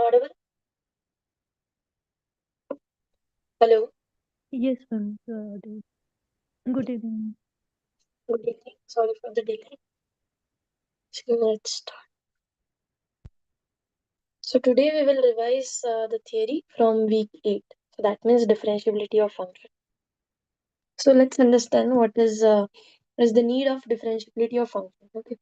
audible? Hello. Yes, ma'am. You are audible. Good evening. Good evening. Sorry for the delay. So let's start. So today we will revise the theory from week 8. So that means differentiability of function. So let's understand what is the need of differentiability of function. Okay.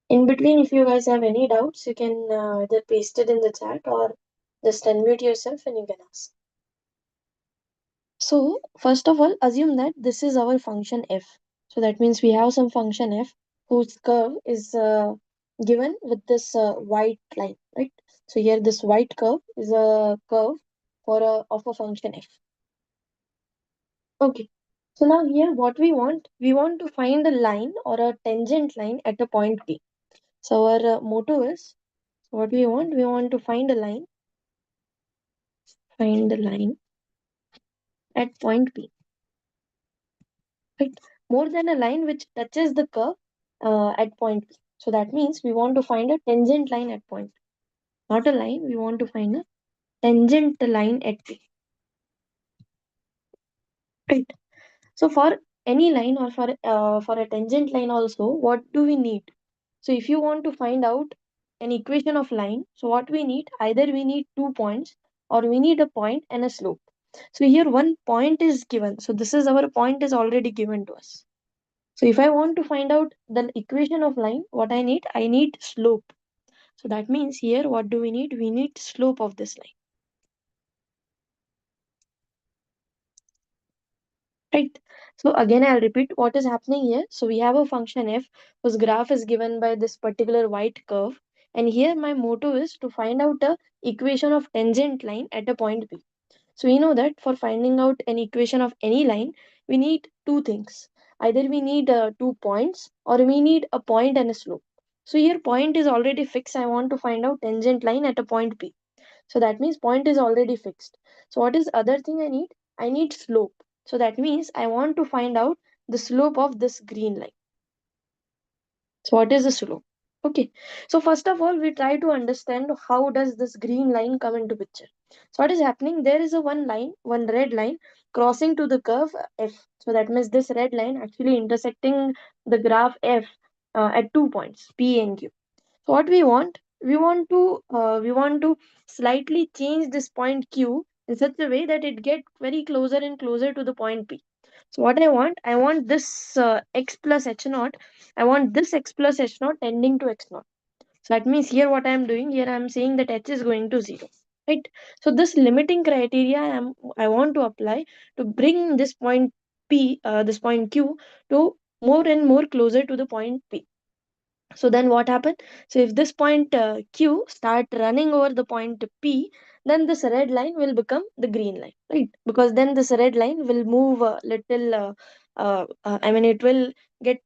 In between, if you guys have any doubts, you can either paste it in the chat or just unmute yourself and you can ask. So first of all, assume that this is our function f. So that means we have some function f whose curve is given with this white line, right? So here this white curve is a curve of a function f. Okay. So now here what we want to find a line or a tangent line at a point P. So our motto is what we want to find find the line at point P. Right? More than a line which touches the curve at point P. So that means we want to find a tangent line at point P. Not a line, we want to find a tangent line at P. Right? So for any line or for a tangent line also, what do we need? So if you want to find out an equation of line, so what we need, either we need 2 points or we need a point and a slope. So here one point is given. So this is our point is already given to us. So if I want to find out the equation of line, what I need slope. So that means here what do we need? We need slope of this line. Right. So again, I'll repeat what is happening here. So we have a function f whose graph is given by this particular white curve. And here my motto is to find out a equation of tangent line at a point P. So we know that for finding out an equation of any line, we need two things. Either we need 2 points or we need a point and a slope. So here point is already fixed. I want to find out tangent line at a point P. So that means point is already fixed. So what is other thing I need? I need slope. So that means I want to find out the slope of this green line. So what is the slope? Okay. So first of all, we try to understand how does this green line come into picture. So what is happening? There is a one line, one red line crossing to the curve F. So that means this red line actually intersecting the graph F at 2 points, P and Q. So what we want to slightly change this point Q in such a way that it get very closer and closer to the point P. So what I want this x plus h naught. I want this x plus h naught tending to x naught. So that means here what I am doing here I am saying that h is going to 0. Right. So this limiting criteria I want to apply to bring this point P, this point Q to more and more closer to the point P. So then what happened? So if this point Q start running over the point P, then this red line will become the green line, right? Because then this red line will move a little, I mean, it will get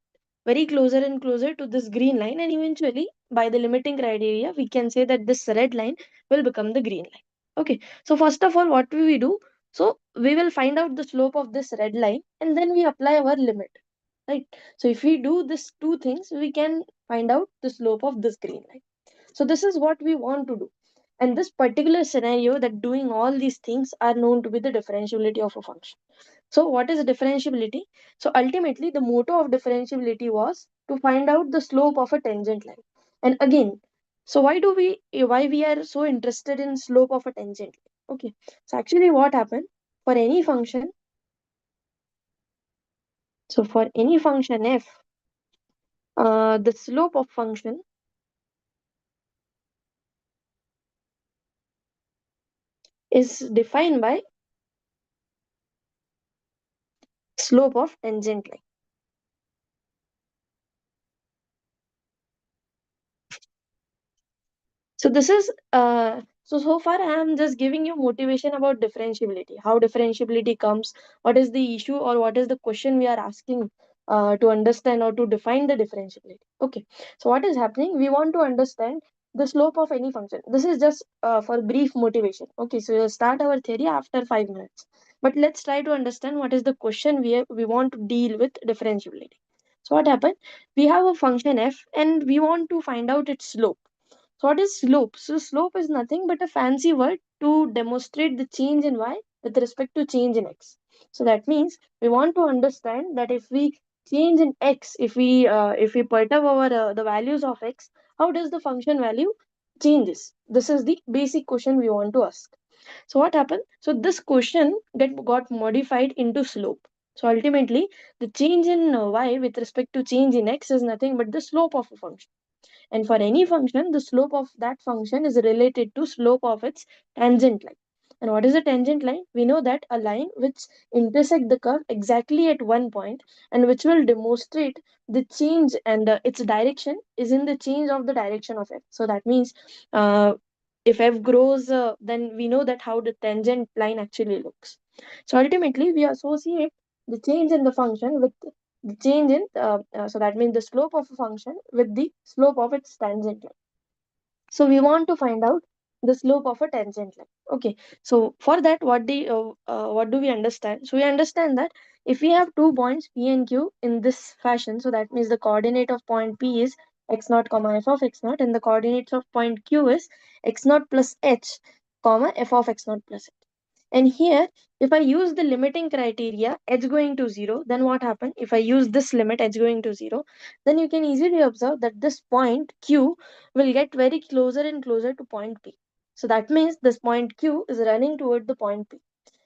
very closer and closer to this green line. And eventually, by the limiting criteria, we can say that this red line will become the green line. Okay. So first of all, what will we do? So we will find out the slope of this red line and then we apply our limit, right? So if we do this two things, we can find out the slope of this green line. So this is what we want to do. And this particular scenario that doing all these things are known to be the differentiability of a function. So what is differentiability? So ultimately the motto of differentiability was to find out the slope of a tangent line. And again, so why we are so interested in slope of a tangent line? Okay. So actually what happened for any function, so for any function f, the slope of function is defined by slope of tangent line. So this is so far I am just giving you motivation about differentiability, how differentiability comes, what is the issue or what is the question we are asking to understand or to define the differentiability. Okay, so what is happening? We want to understand the slope of any function. This is just for brief motivation. Okay, so we'll start our theory after 5 minutes. But let's try to understand what is the question we want to deal with differentiability. So what happened? We have a function f and we want to find out its slope. So what is slope? So slope is nothing but a fancy word to demonstrate the change in y with respect to change in x. So that means we want to understand that if we change in x, if we perturb our the values of x, how does the function value changes? This is the basic question we want to ask. So what happened? So this question got modified into slope. So ultimately, the change in y with respect to change in x is nothing but the slope of a function. And for any function, the slope of that function is related to slope of its tangent line. And what is a tangent line? We know that a line which intersect the curve exactly at one point and which will demonstrate the change and its direction is in the change of the direction of f. So that means uh, if f grows, then we know that how the tangent line actually looks. So ultimately, we associate the change in the function with the change in so that means the slope of a function with the slope of its tangent line. So we want to find out the slope of a tangent line. Okay, so for that, what do we understand? So we understand that if we have 2 points p and q in this fashion, so that means the coordinate of point p is x naught comma f of x naught, and the coordinates of point q is x naught plus h comma f of x naught plus h. And here, if I use the limiting criteria, h going to 0, then what happens? If I use this limit, h going to 0, then you can easily observe that this point Q will get very closer and closer to point P. So that means this point Q is running toward the point P.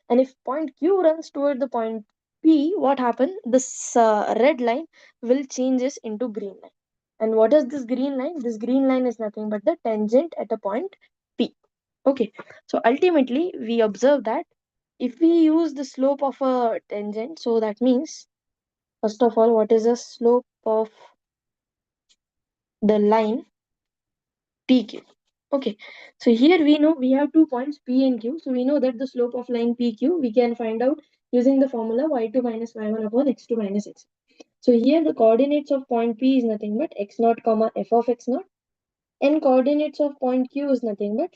And if point Q runs toward the point P, what happens? This red line will changes into green line. And what is this green line? This green line is nothing but the tangent at a point P. Okay, so ultimately we observe that if we use the slope of a tangent, so that means first of all, what is the slope of the line PQ? Okay, so here we know we have 2 points P and Q. So we know that the slope of line PQ we can find out using the formula y2 minus y1 upon x2 minus x. So here the coordinates of point P is nothing but x naught comma f of x naught, and coordinates of point Q is nothing but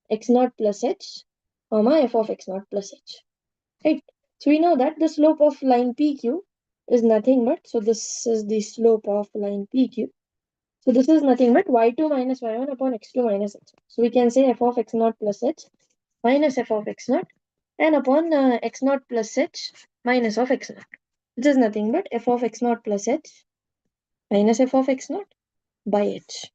x naught plus h comma f of x naught plus h. Right. So we know that the slope of line PQ is nothing but, so this is the slope of line PQ. So this is nothing but y2 minus y1 upon x2 minus x. So we can say f of x naught plus h minus f of x naught and upon x naught plus h minus of x naught, which is nothing but f of x naught plus h minus f of x naught by h.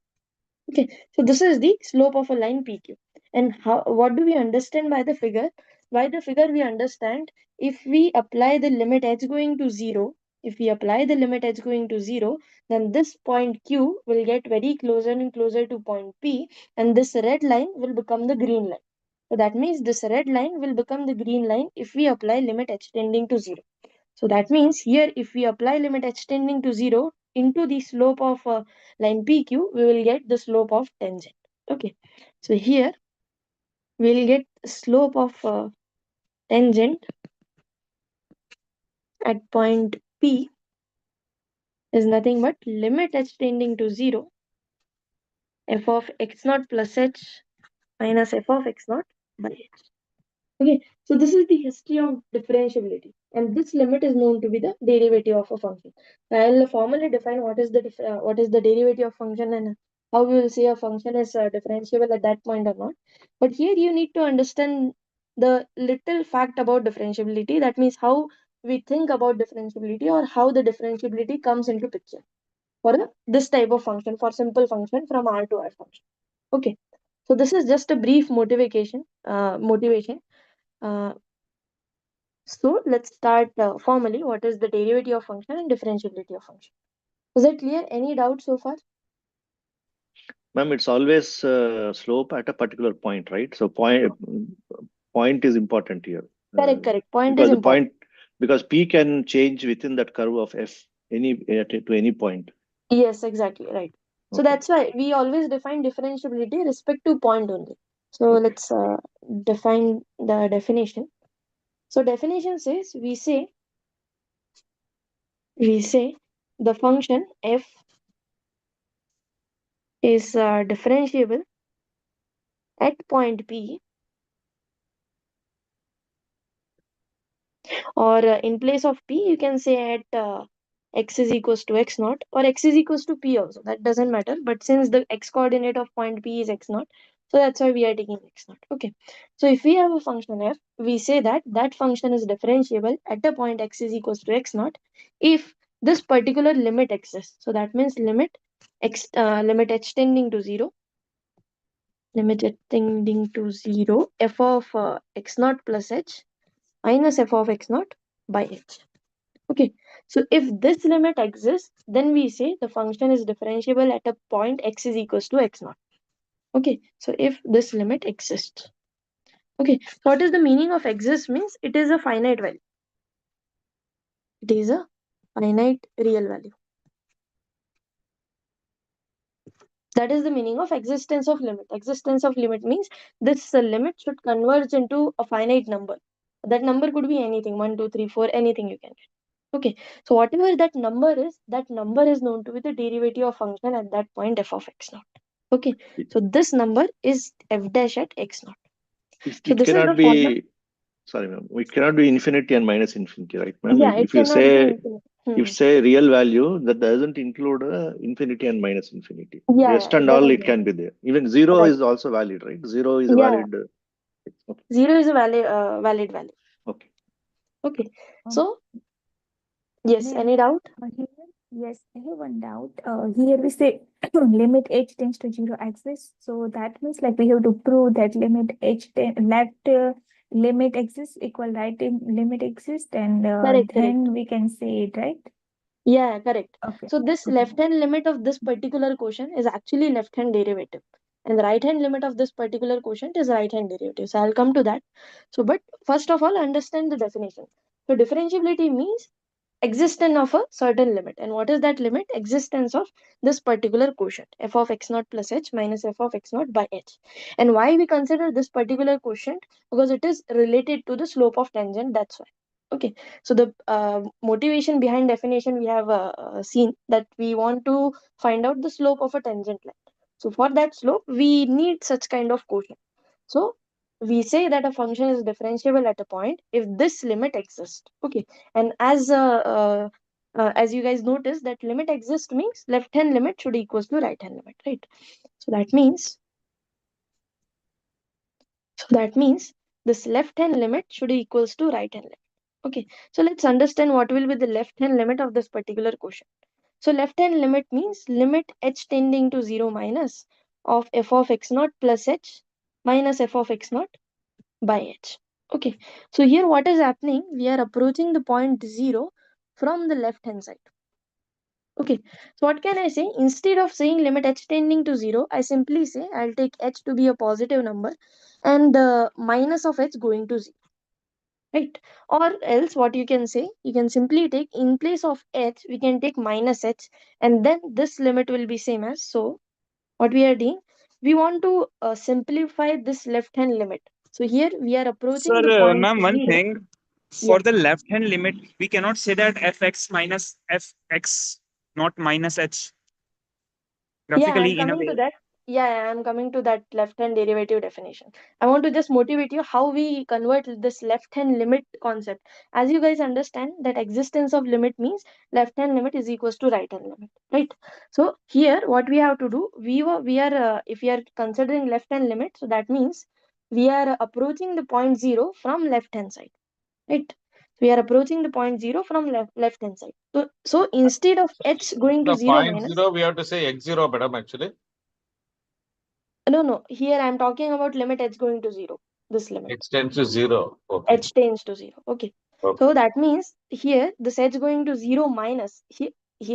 Okay, so this is the slope of a line PQ. And what do we understand by the figure? By the figure, we understand if we apply the limit h going to 0, if we apply the limit h going to 0, then this point Q will get very closer and closer to point P, and this red line will become the green line. So that means this red line will become the green line if we apply limit h tending to 0. So that means here if we apply limit h tending to 0 into the slope of line PQ, we will get the slope of tangent. Okay, so here we will get slope of tangent at point P is nothing but limit h tending to 0 f of x naught plus h minus f of x naught by h. Okay, so this is the history of differentiability, and this limit is known to be the derivative of a function. I'll formally define what is the derivative of function and how we will say a function is differentiable at that point or not. But here you need to understand the little fact about differentiability. That means how we think about differentiability or how the differentiability comes into picture for this type of function, for simple function from R to R function. Okay, so this is just a brief motivation. Uh, so let's start formally. What is the derivative of function and differentiability of function? Is it clear? Any doubt so far? Ma'am, it's always slope at a particular point, right? So point is important here Correct, correct. Point is because the important. point because P can change within that curve of F to any point. Yes, exactly. Right. So Okay. that's why we always define differentiability respect to point only. So Okay. let's define the definition. So definition says we say the function f is differentiable at point P, or in place of P you can say at x is equals to x naught, or x is equals to p also, that doesn't matter, but since the x coordinate of point p is x naught, so that's why we are taking x naught. Okay, so if we have a function f, we say that that function is differentiable at a point x is equals to x naught if this particular limit exists. So that means limit h tending to 0, limit h tending to 0, f of x naught plus h minus f of x naught by h. Okay, so if this limit exists, then we say the function is differentiable at a point x is equals to x naught. Okay, so if this limit exists. Okay, so what is the meaning of exists? Means it is a finite value. It is a finite real value. That is the meaning of existence of limit. Existence of limit means this limit should converge into a finite number. That number could be anything, 1, 2, 3, 4, anything you can get. Okay, so whatever that number is known to be the derivative of function at that point f of x naught. Okay, so this number is f dash at x naught. So It this is cannot the formula. be, sorry, ma'am. It cannot be infinity and minus infinity, right, ma'am? Yeah, it If you cannot be say infinite. if say real value, that doesn't include infinity and minus infinity. Yeah, Rest and it all, doesn't it mean. can be there. Even zero Right. is also valid, right? Zero is a Yeah, valid. Okay. 0 is a valid value. Okay. Okay, Um, so yes, Ma'am, any doubt? here, yes, I have one doubt. Here we say limit h tends to 0 exists. So that means like we have to prove that limit left limit exists equal right limit exists, and Correct, correct. then we can say it, right? Yeah, correct. Okay. So this Okay. left hand limit of this particular quotient is actually left hand derivative. And the right hand limit of this particular quotient is right hand derivative. So I'll come to that. So, but first of all, understand the definition. So differentiability means existence of a certain limit. And what is that limit? Existence of this particular quotient, f of x naught plus h minus f of x naught by h. And why we consider this particular quotient? Because it is related to the slope of tangent, that's why. Okay, so the motivation behind definition we have seen that we want to find out the slope of a tangent line. So for that slope, we need such kind of quotient. So we say that a function is differentiable at a point if this limit exists. Okay, and as you guys notice, that limit exists means left hand limit should equals to right hand limit, right? So that means this left hand limit should equals to right hand limit. Okay, so let's understand what will be the left hand limit of this particular quotient. So left hand limit means limit h tending to 0 minus of f of x naught plus h minus f of x naught by h. Okay, so here what is happening? We are approaching the point 0 from the left hand side. Okay, so what can I say? Instead of saying limit h tending to 0, I simply say I'll take h to be a positive number and the minus of h going to 0. Right? Or else what you can say, you can simply take in place of h, we can take minus h, and then this limit will be same as. So what we are doing, we want to simplify this left hand limit. So here we are approaching Sir, the point ma'am, one 0. thing Yeah. for the left hand limit, we cannot say that fx minus fx not minus h Yeah, I'm graphically in a coming to way. that. Yeah, I'm coming to that left hand derivative definition. I want to just motivate you how we convert this left hand limit concept. As you guys understand that existence of limit means left hand limit is equals to right hand limit, right? So here what we have to do, we are if we are considering left hand limit, so that means we are approaching the point 0 from left hand side, right? We are approaching the point 0 from left hand side. So instead of h going to The 0 point minus, zero, we have to say x0, madam, actually. no, here I'm talking about limit h going to 0. This limit. X tends to 0. Okay. H tends to 0. Okay. Okay. So that means here this h going to 0 minus here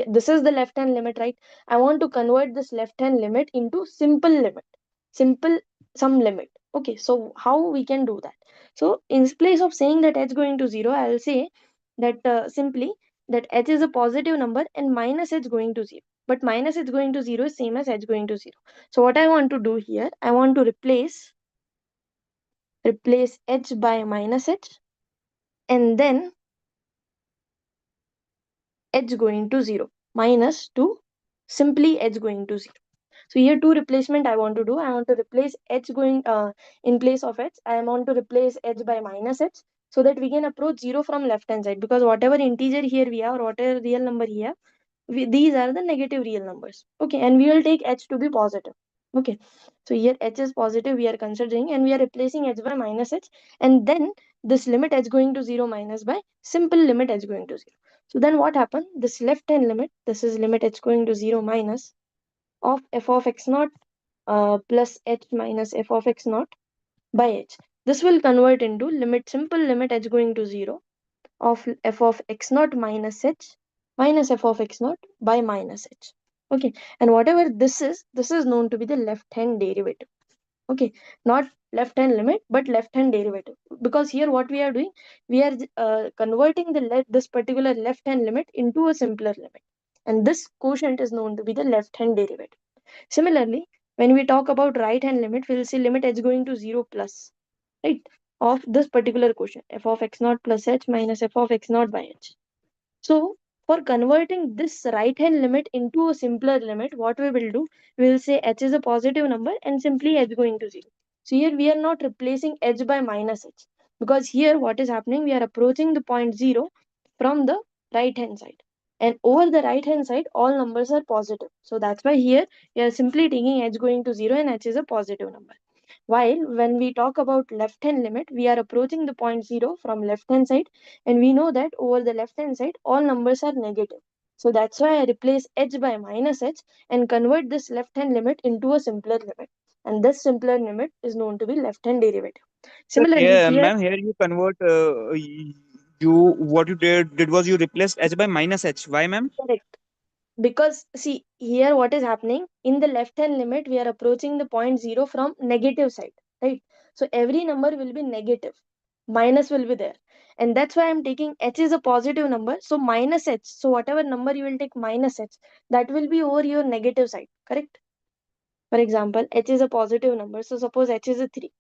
this is the left hand limit, right? I want to convert this left hand limit into simple limit. Simple some limit. Okay, so how we can do that? So in place of saying that h going to 0, I will say that simply that h is a positive number and minus h going to 0. But minus h going to 0 is same as h going to 0. So what I want to do here, I want to replace h by minus h and then h going to 0 minus to simply h going to 0. So here two replacement I want to do. I want to replace h going in place of h. I want to replace h by minus h so that we can approach 0 from left hand side, because whatever integer here we have or whatever real number here, these are the negative real numbers. Okay, and we will take h to be positive. Okay, so here h is positive we are considering, and we are replacing h by minus h, and then this limit h going to 0 minus by simple limit h going to 0. So then what happened? This left hand limit, this is limit h going to 0 minus of f of x naught plus h minus f of x naught by h. This will convert into simple limit h going to 0 of f of x naught minus h minus f of x naught by minus h. Okay, and whatever this is known to be the left hand derivative. Okay, not left hand limit but left hand derivative, because here what we are doing, we are converting this particular left hand limit into a simpler limit, and this quotient is known to be the left hand derivative. Similarly, when we talk about right hand limit, we'll see limit h going to 0 plus, right, of this particular quotient f of x naught plus h minus f of x naught by h. So for converting this right hand limit into a simpler limit, what we will do, we will say h is a positive number and simply h going to 0. So here we are not replacing h by minus h, because here what is happening, we are approaching the point 0 from the right hand side, and over the right hand side all numbers are positive. So that's why here we are simply taking h going to 0 and h is a positive number. While when we talk about left hand limit, we are approaching the point 0 from left hand side, and we know that over the left hand side all numbers are negative. So that's why I replace h by minus h and convert this left hand limit into a simpler limit, and this simpler limit is known to be left hand derivative. Similarly Yeah, here, ma'am, here you convert you what you did was you replaced h by minus h. Why, ma'am? correct, because see here what is happening, in the left hand limit we are approaching the point 0 from negative side, right? So every number will be negative, minus will be there, and that's why I'm taking h is a positive number, so minus h, so whatever number you will take minus h, that will be over your negative side, correct? For example, h is a positive number, so suppose h is a 3,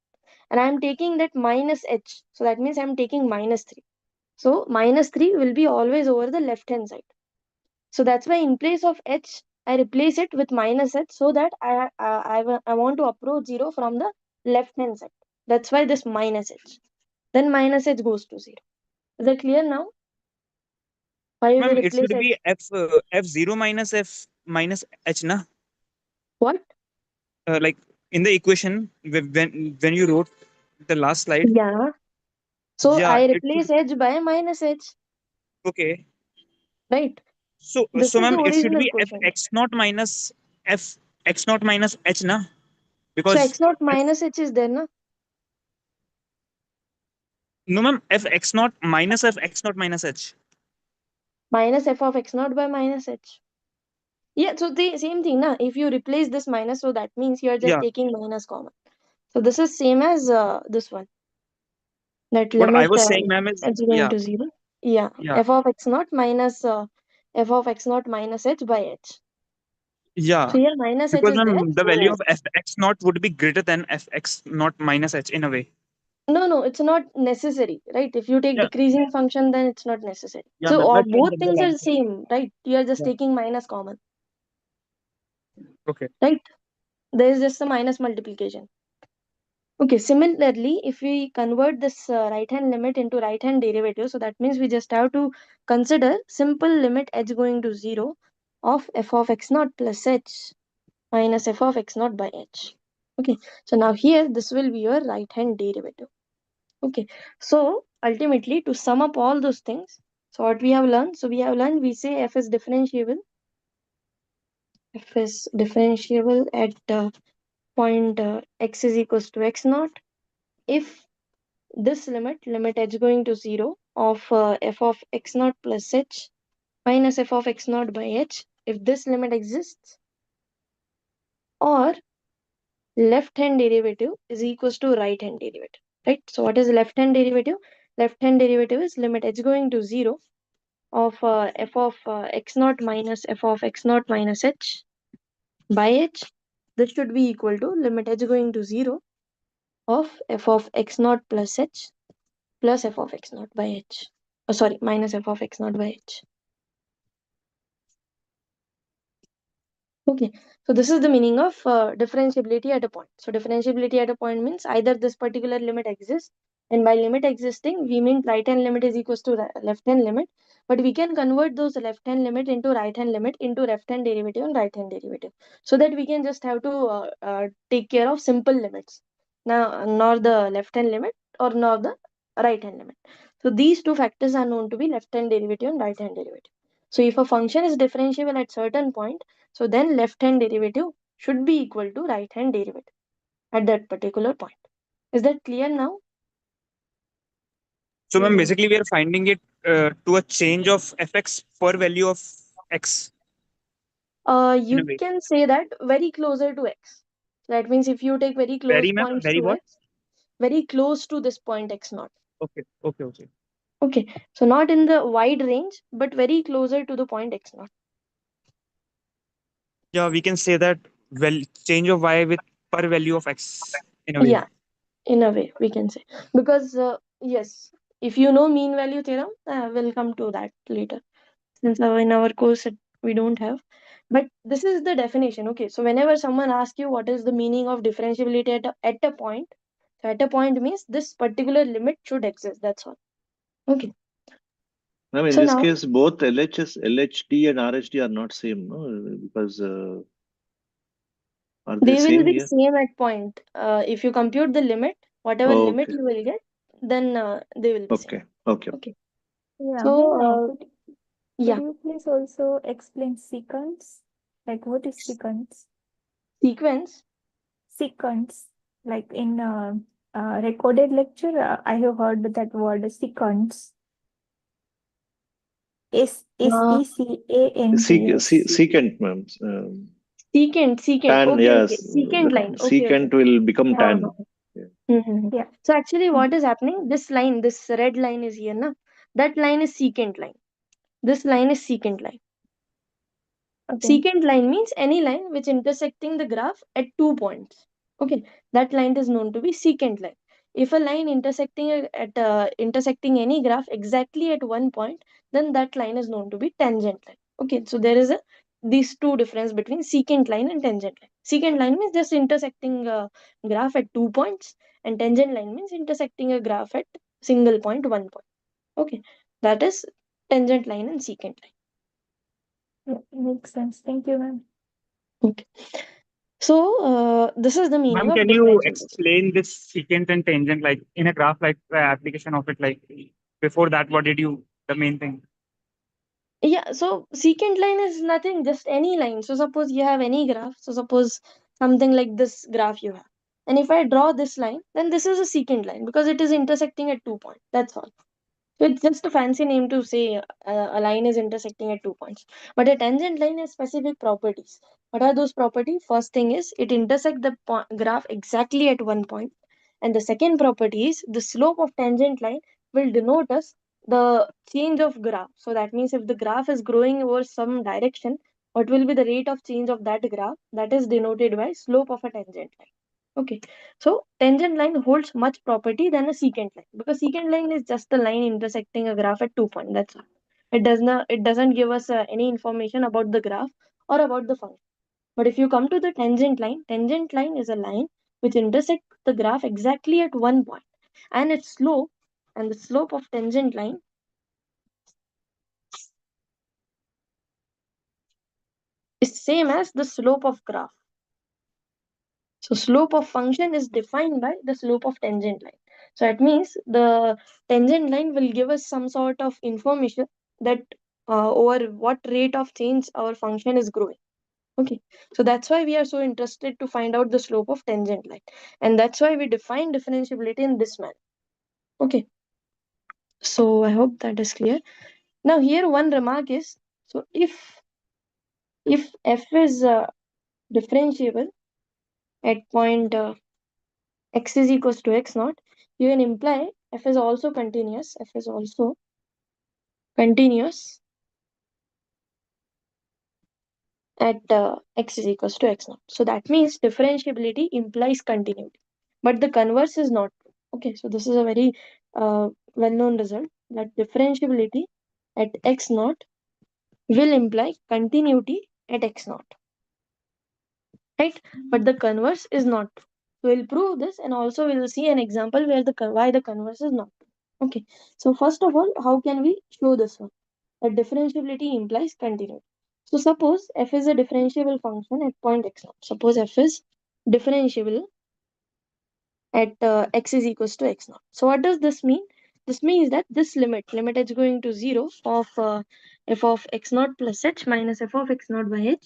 and I'm taking that minus h, so that means I'm taking minus 3, so minus 3 will be always over the left hand side. So that's why in place of h, I replace it with minus h, so that I want to approach 0 from the left hand side. That's why this minus h. Then minus h goes to 0. Is that clear now? Why we Ma'am, it replace should h? be f0 minus f minus h, na? What? Like in the equation when you wrote the last slide. Yeah. So Yeah, I it replace should. h by minus h, Okay. right? This So is the ma'am, it should original be f question. x naught minus f x naught minus h, na? So Because x naught f, minus h is there, na? no ma'am, f x naught minus f x naught minus h. Minus f of x naught by minus h. Yeah, so the same thing, na? If you replace this minus, so that means you are just Yeah. taking minus common. So this is same as this one. That What I limit was saying, ma'am, is h going yeah, to 0. Yeah, yeah, f of x naught minus f of x naught minus h by h. yeah. So here minus h Because is there. ma'am, the value So of f x naught would be greater than f x naught minus h in a way. no, it's not necessary, right? If you take Yeah, decreasing function, then it's not necessary. yeah, So ma'am. That's what I'm both things are generalizing. same, right? You are just Yeah. taking minus common, Okay. right? There is just a minus multiplication. Okay, similarly, if we convert this right hand limit into right hand derivative, so that means we just have to consider simple limit h going to 0 of f of x naught plus h minus f of x naught by h. Okay, so now here this will be your right hand derivative. Okay, so ultimately to sum up all those things, so what we have learned, we say f is differentiable. F is differentiable at point x is equals to x naught if this limit h going to 0 of f of x naught plus h minus f of x naught by h, if this limit exists, or left hand derivative is equals to right hand derivative, right? So what is left hand derivative? Left hand derivative is limit h going to 0 of f of x naught minus f of x naught minus h by h. This should be equal to limit h going to 0 of f of x naught plus h plus f of x naught by h. Oh, sorry, minus f of x naught by h. Okay, so this is the meaning of differentiability at a point. So differentiability at a point means either this particular limit exists, and by limit existing, we mean right hand limit is equals to left hand limit, but we can convert those left hand limit into right hand limit into left hand derivative and right hand derivative, so that we can just have to take care of simple limits. Now, nor the left hand limit or nor the right hand limit. So these two factors are known to be left hand derivative and right hand derivative. So if a function is differentiable at certain point, so then left hand derivative should be equal to right hand derivative at that particular point. Is that clear now? So, ma'am, Yeah. basically, we are finding it to a change of fx per value of x in a You way. can say that very closer to x. That means if you take very close Very, ma'am. points Very to what? x, very close to this point x naught. Okay. Okay. Okay. Okay, so not in the wide range, but very closer to the point x naught. Yeah, we can say that change of y with per value of x in a way. Yeah, in a way we can say, because yes, if you know mean value theorem, we'll come to that later. Since in our course we don't have, but this is the definition. Okay, so whenever someone asks you what is the meaning of differentiability at a point, so at a point means this particular limit should exist, that's all. Okay, I mean, in so this now case, both LHD and RHD are not same, no? Because are they they will same be here? same at point. If you compute the limit, whatever Oh, limit okay, you will get, then they will be same. okay, okay. Okay, Yeah, so ma'am, could yeah, you please also explain sequence? Like what is sequence? sequence. Sequence. Like in recorded lecture, I have heard that word sequence. uh, Secants. Secant, ma'am. secant, Tan, okay, okay, yes. secant line, okay, okay. Secant will become tan. Uh-huh. Yeah. Mm-hmm. Yeah. So actually Mm. what is happening, this line, this red line is here, na? That line is secant line. This line is secant line. Okay. Secant line means any line which intersecting the graph at 2 points. Okay, that line is known to be secant line. If a line intersecting any graph exactly at 1 point, then that line is known to be tangent line. Okay, so there is these two difference between secant line and tangent line. Secant line means just intersecting a graph at 2 points, and tangent line means intersecting a graph at single point, 1 point. Okay, that is tangent line and secant line. Yeah, makes sense. Thank you, ma'am. Okay. So this is the meaning Ma'am, of can you differentiability. explain this secant and tangent like in a graph, like the application of it? Like before that, what did you the main thing? Yeah, so secant line is nothing, just any line. So suppose you have any graph. So suppose something like this graph you have. And if I draw this line, then this is a secant line because it is intersecting at 2 points. That's all. So it's just a fancy name to say a line is intersecting at 2 points. But a tangent line has specific properties. What are those properties? First thing is it intersects the graph exactly at 1 point. And the second property is the slope of tangent line will denote us the change of graph. So that means if the graph is growing over some direction, what will be the rate of change of that graph? That is denoted by slope of a tangent line. Okay, so tangent line holds much property than a secant line because secant line is just a line intersecting a graph at 2 points. That's all. It doesn't give us any information about the graph or about the function. But if you come to the tangent line is a line which intersects the graph exactly at 1 point, and its slope and the slope of tangent line is same as the slope of graph. So slope of function is defined by the slope of tangent line. So it means the tangent line will give us some sort of information that over what rate of change our function is growing. Okay, so that's why we are so interested to find out the slope of tangent line, and that's why we define differentiability in this manner. Okay, so I hope that is clear. Now here one remark is, so if f is differentiable at point x is equals to x naught, you can imply f is also continuous. F is also continuous at x is equals to x naught. So that means differentiability implies continuity, but the converse is not true. Okay, so this is a very well-known result that differentiability at x naught will imply continuity at x naught. right? But the converse is not true. So we'll prove this, and also we'll see an example where why the converse is not true. Okay. So first of all, how can we show this one? That differentiability implies continuity. So suppose f is a differentiable function at point x0. Suppose f is differentiable at x is equals to x0. So what does this mean? This means that this limit h going to 0 of f of x0 plus h minus f of x0 by h,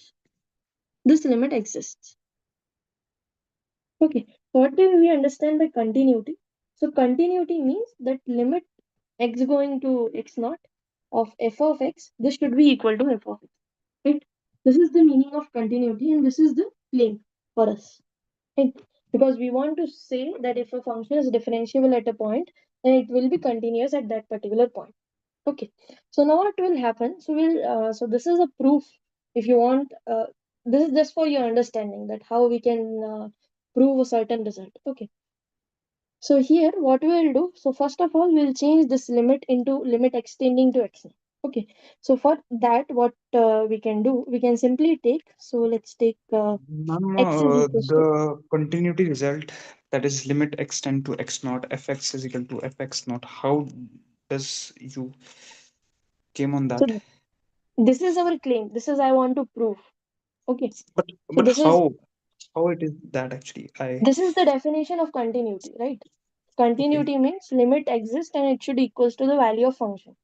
this limit exists. Okay, so what do we understand by continuity? So continuity means that limit x going to x0 of f of x, this should be equal to f of x, right? This is the meaning of continuity, and this is the claim for us, right? Because we want to say that if a function is differentiable at a point, then it will be continuous at that particular point. Okay, so now what will happen? So this is a proof. If you want, this is just for your understanding that how we can prove a certain result. Okay, so here what we will do, so first of all we'll change this limit into limit extending to x. Okay, so for that what we can do, we can simply take, so let's take Ma'am, x is equals to, the continuity result, that is limit extend to x naught, fx is equal to fx naught. How does you came on so that? this is our claim, this is I want to prove. Okay, But so how it is that actually? this is the definition of continuity, right? Okay. Continuity means limit exists and it should equals to the value of function.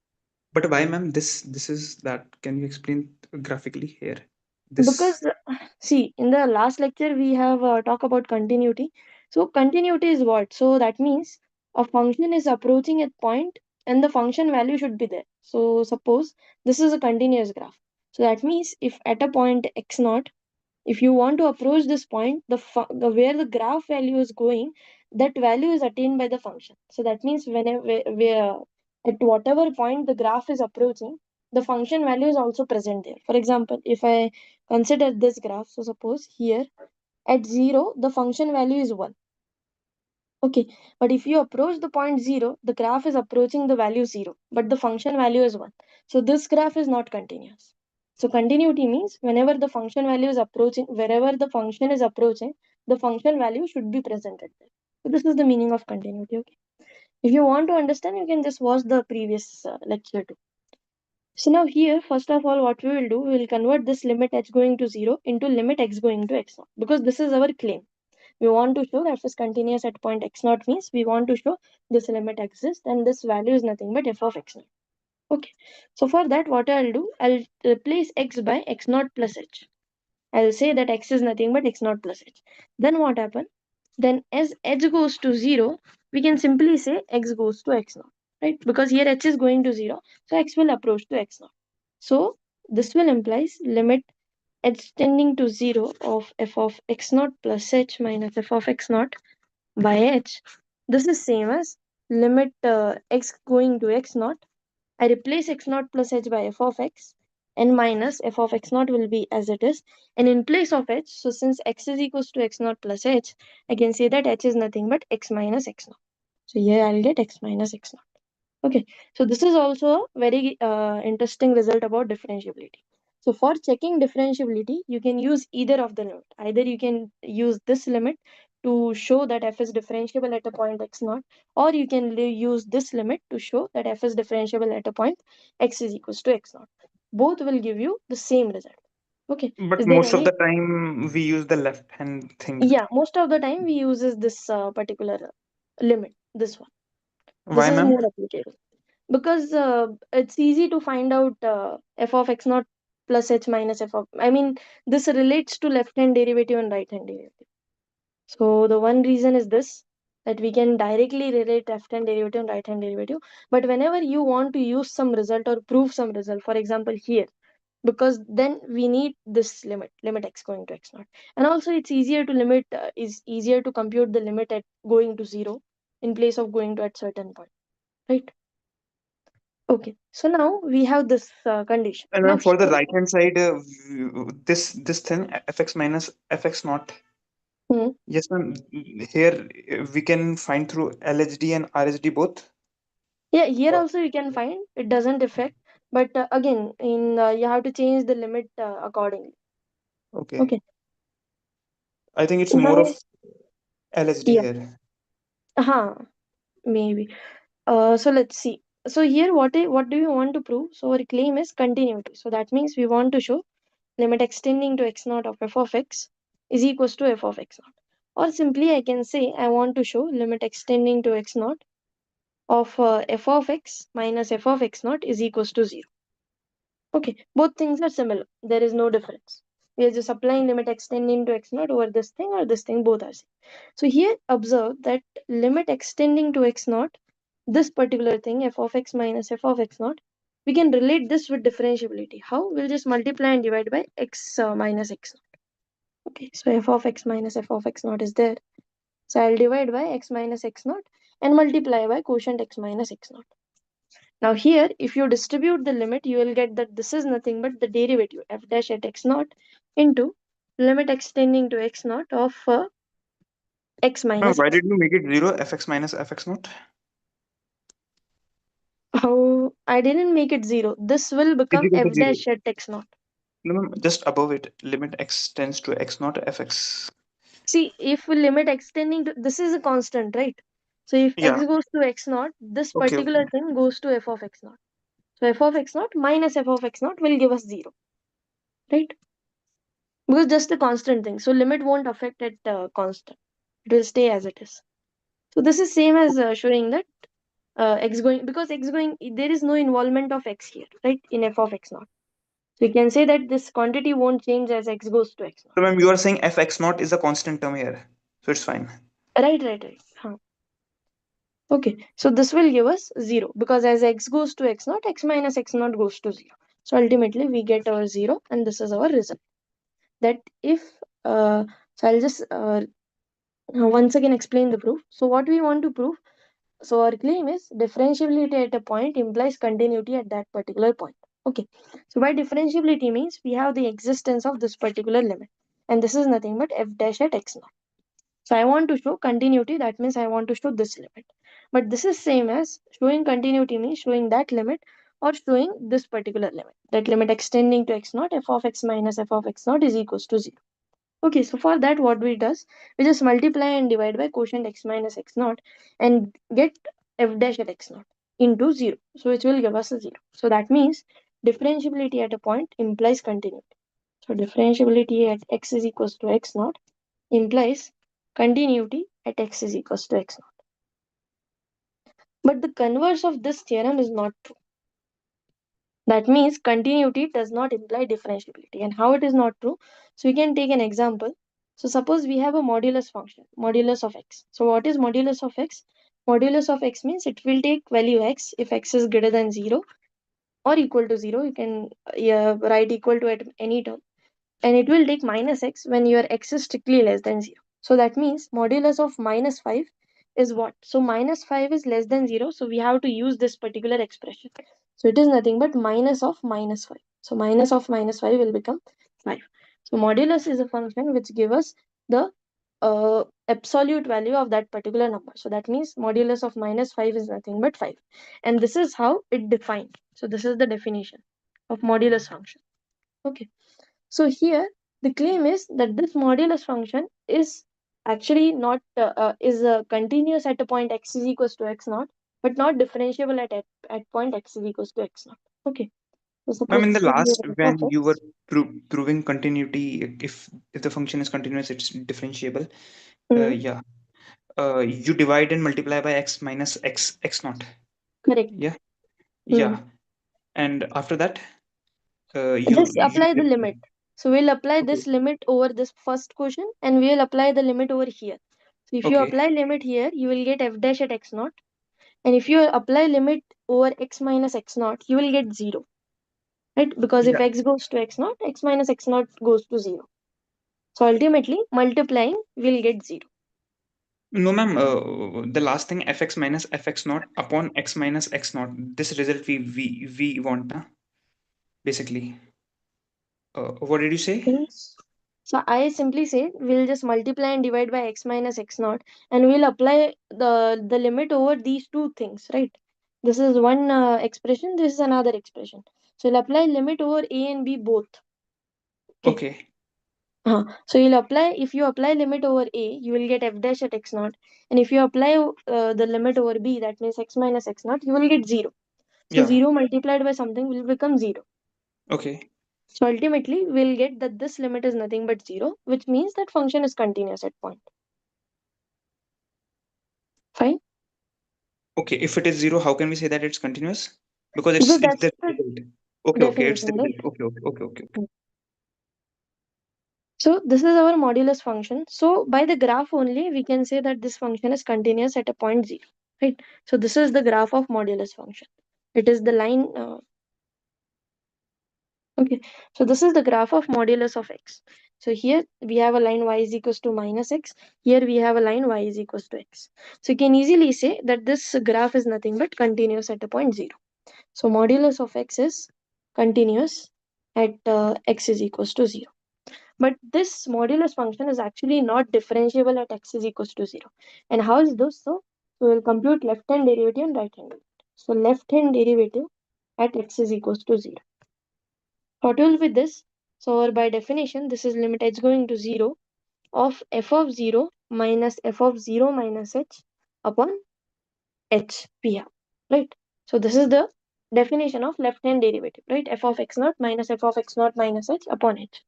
But why, ma'am? This is that. Can you explain graphically here? This Because see, in the last lecture we have talked about continuity. So continuity is what? So that means a function is approaching a point and the function value should be there. So suppose this is a continuous graph. So that means if at a point x naught, if you want to approach this point, the where the graph value is going, that value is attained by the function. So that means whenever at whatever point the graph is approaching, the function value is also present there. For example, if I consider this graph, so suppose here at 0 the function value is 1. Okay, but if you approach the point 0, the graph is approaching the value 0, but the function value is 1. So this graph is not continuous. So continuity means whenever the function value is approaching, wherever the function is approaching, the function value should be presented there. So this is the meaning of continuity. Okay. If you want to understand, you can just watch the previous lecture too. So now here, first of all, what we will do, we will convert this limit h going to 0 into limit x going to x0, because this is our claim. We want to show that f is continuous at point x0 means we want to show this limit exists and this value is nothing but f of x0. Okay, so for that what I'll do, I'll replace x by x0 plus h. I'll say that x is nothing but x0 plus h. Then what happens? Then as h goes to 0, we can simply say x goes to x0, right? Because here h is going to 0, so x will approach to x0. So this will implies limit h tending to 0 of f of x0 plus h minus f of x0 by h. This is same as limit x going to x0. I replace x0 plus h by f of x, and minus f of x0 will be as it is. And in place of h, so since x is equals to x0 plus h, I can say that h is nothing but x minus x0. So here I'll get x minus x0. Okay, so this is also a very interesting result about differentiability. So for checking differentiability, you can use either of the limit. Either you can use this limit to show that f is differentiable at a point x0, or you can use this limit to show that f is differentiable at a point x is equals to x0. Both will give you the same result. Okay, But is there most of any? the time we use the left hand thing. Yeah, most of the time we uses this particular limit, this one. This Why, is ma'am? more applicable. Because it's easy to find out f of x naught plus h minus f of, I mean, this relates to left hand derivative and right hand derivative. So the one reason is this, that we can directly relate left hand derivative and right hand derivative. But whenever you want to use some result or prove some result, for example here, because then we need this limit x going to x naught. And also it's easier to is easier to compute the limit at going to 0 in place of going to at certain point, right? Okay, so now we have this condition. And Now for the here, right hand side, this thing fx minus fx naught. hmm, Yes, ma'am. Here we can find through LHD and RHD both. yeah, here Or- also you can find it doesn't affect, but again, in you have to change the limit accordingly. Okay. Okay, I think it's more Now, of LSD yeah, here. maybe. So let's see. So here, what do you want to prove? So our claim is continuity. So that means we want to show limit extending to x naught of f of x is equals to f of x naught. Or simply I can say I want to show limit extending to x naught of f of x minus f of x naught is equals to 0. Okay, both things are similar. There is no difference. We are just applying limit extending to x naught over this thing or this thing, both are same. So here observe that limit extending to x naught, this particular thing f of x minus f of x naught, we can relate this with differentiability. How? We'll just multiply and divide by x minus x naught. Okay, so f of x minus f of x naught is there. So I'll divide by x minus x naught and multiply by quotient x minus x naught. Now here, if you distribute the limit, you will get that this is nothing but the derivative f dash at x naught into limit extending to x naught of x minus Why x. did you make it 0, fx minus fx naught? How? I didn't make it 0. This will Is become equal to f 0. dash at x naught. No, no, just above it. Limit x tends to x naught fx. See, if we limit extending to, this is a constant, right? So if Yeah. x goes to x naught, this Okay. particular thing goes to f of x naught. So f of x naught minus f of x naught will give us 0, right? Because just a constant thing. So limit won't affect it constant. It will stay as it is. So this is same as showing that x going, because x going, there is no involvement of x here, right? In f of x naught. So you can say that this quantity won't change as x goes to x naught. So, ma'am, you are saying fx naught is a constant term here. So it's fine. Right. Huh. Okay, so this will give us 0 because as x goes to x naught, x minus x naught goes to 0. So ultimately we get our 0 and this is our result. That if, so I'll just once again explain the proof. So what we want to prove, so our claim is differentiability at a point implies continuity at that particular point. Okay, so by differentiability means we have the existence of this particular limit and this is nothing but f dash at x naught. So I want to show continuity, that means I want to show this limit. But this is same as showing continuity means showing that limit or showing this particular limit. That limit extending to x naught, f of x minus f of x naught is equals to 0. Okay, so for that what we does, we just multiply and divide by quotient x minus x naught and get f dash at x naught into 0. So which will give us a 0. So that means differentiability at a point implies continuity. So differentiability at x is equals to x naught implies continuity at x is equals to x naught. But the converse of this theorem is not true. That means continuity does not imply differentiability. And how it is not true? So we can take an example. So suppose we have a modulus function, modulus of x. So what is modulus of x? Modulus of x means it will take value x if x is greater than 0 or equal to 0. You can write equal to at any term. And it will take minus x when your x is strictly less than 0. So that means modulus of minus 5 is what? So minus 5 is less than 0. So we have to use this particular expression. So it is nothing but minus of minus 5. So minus of minus 5 will become 5. So modulus is a function which gives us the absolute value of that particular number. So that means modulus of minus 5 is nothing but 5. And this is how it defined. So this is the definition of modulus function. Okay. So here the claim is that this modulus function is actually not continuous at a point x is equals to x naught, but not differentiable at point x is equals to x naught. Okay. So Ma'am, suppose in the this will be last, f when of you were x. proving continuity, if the function is continuous, it's differentiable. Mm, Yeah. You divide and multiply by x minus x naught. correct. Yeah. Mm. Yeah. And after that, Just you apply the limit. So we'll apply okay. this limit over this first question and we'll apply the limit over here. So if you Okay. apply limit here, you will get f dash at x naught. And if you apply limit over x minus x naught, you will get 0. Right? Because if Yeah. x goes to x naught, x minus x naught goes to 0. So ultimately, multiplying will get 0. No, ma'am. The last thing, fx minus fx naught upon x minus x naught. This result we want, basically. What did you say? Yes. So I simply say we'll just multiply and divide by x minus x naught and we'll apply the limit over these two things, right? This is one expression, this is another expression. So we'll apply limit over a and b both. Okay. Okay. So if you apply limit over a, you will get f dash at x naught. And if you apply the limit over b, that means x minus x naught, you will get 0. So Yeah. 0 multiplied by something will become 0. Okay. So ultimately, we'll get that this limit is nothing but 0, which means that function is continuous at point. Fine? Okay. If it is 0, how can we say that it's continuous? Because Because it's that's the the result. Okay. It's the definition, right? result. Okay. So this is our modulus function. So by the graph only, we can say that this function is continuous at a point 0, right? So this is the graph of modulus function. It is the line. Okay, so this is the graph of modulus of x. So here we have a line y is equals to minus x. Here we have a line y is equals to x. So you can easily say that this graph is nothing but continuous at a point 0. So modulus of x is continuous at x is equals to 0. But this modulus function is actually not differentiable at x is equals to 0. And how is this? So we will compute left hand derivative and right hand derivative. So left hand derivative at x is equals to 0. What will be this? So by definition, this is limit h going to 0 of f of 0 minus f of 0 minus h upon h we have, right? So this is the definition of left hand derivative, right? F of x naught minus f of x naught minus h upon h.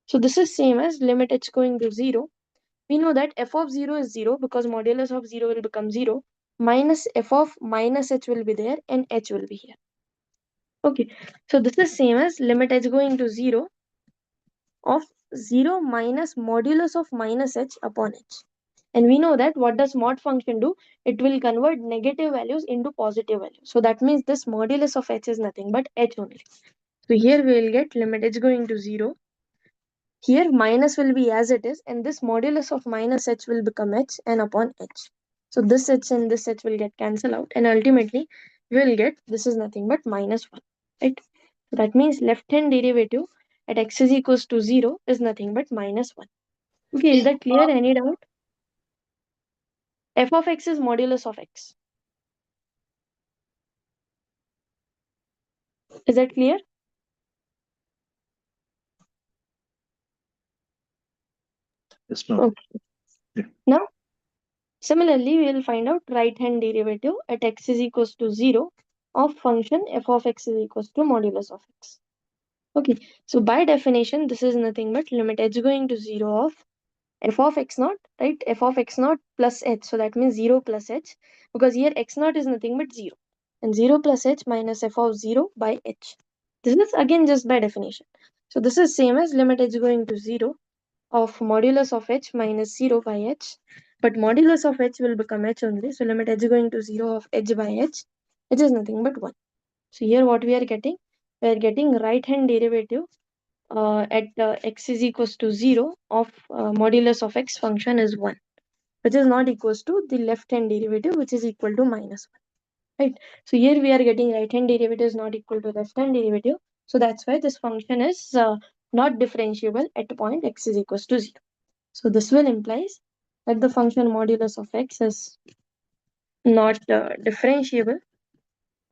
So this is same as limit h going to 0. We know that f of 0 is 0 because modulus of 0 will become 0, minus f of minus h will be there and h will be here. Okay, so this is same as limit h going to 0 of 0 minus modulus of minus h upon h. And we know that what does mod function do? It will convert negative values into positive values. So that means this modulus of h is nothing but h only. So here we will get limit h going to 0. Here minus will be as it is, and this modulus of minus h will become h and upon h. So this h and this h will get cancelled out, and ultimately we will get this is nothing but minus 1. Right? So that means left hand derivative at x is equals to 0 is nothing but minus 1. Okay, is that clear? Any doubt? F of x is modulus of x. Is that clear? Yes, ma'am. Okay. Yeah. Now, similarly, we will find out right hand derivative at x is equals to 0 of function f of x is equals to modulus of x. Okay, so by definition, this is nothing but limit h going to 0 of f of x naught, right? F of x naught plus h. So that means 0 plus h, because here x naught is nothing but 0. And 0 plus h minus f of 0 by h. This is again just by definition. So this is same as limit h going to 0 of modulus of h minus 0 by h. But modulus of h will become h only. So limit h going to 0 of h by h, which is nothing but 1. So here what we are getting? We are getting right hand derivative at x is equals to 0 of modulus of x function is 1, which is not equals to the left hand derivative, which is equal to minus 1. Right? So here we are getting right hand derivative is not equal to left hand derivative. So that's why this function is not differentiable at point x is equals to 0. So this will implies that the function modulus of x is not differentiable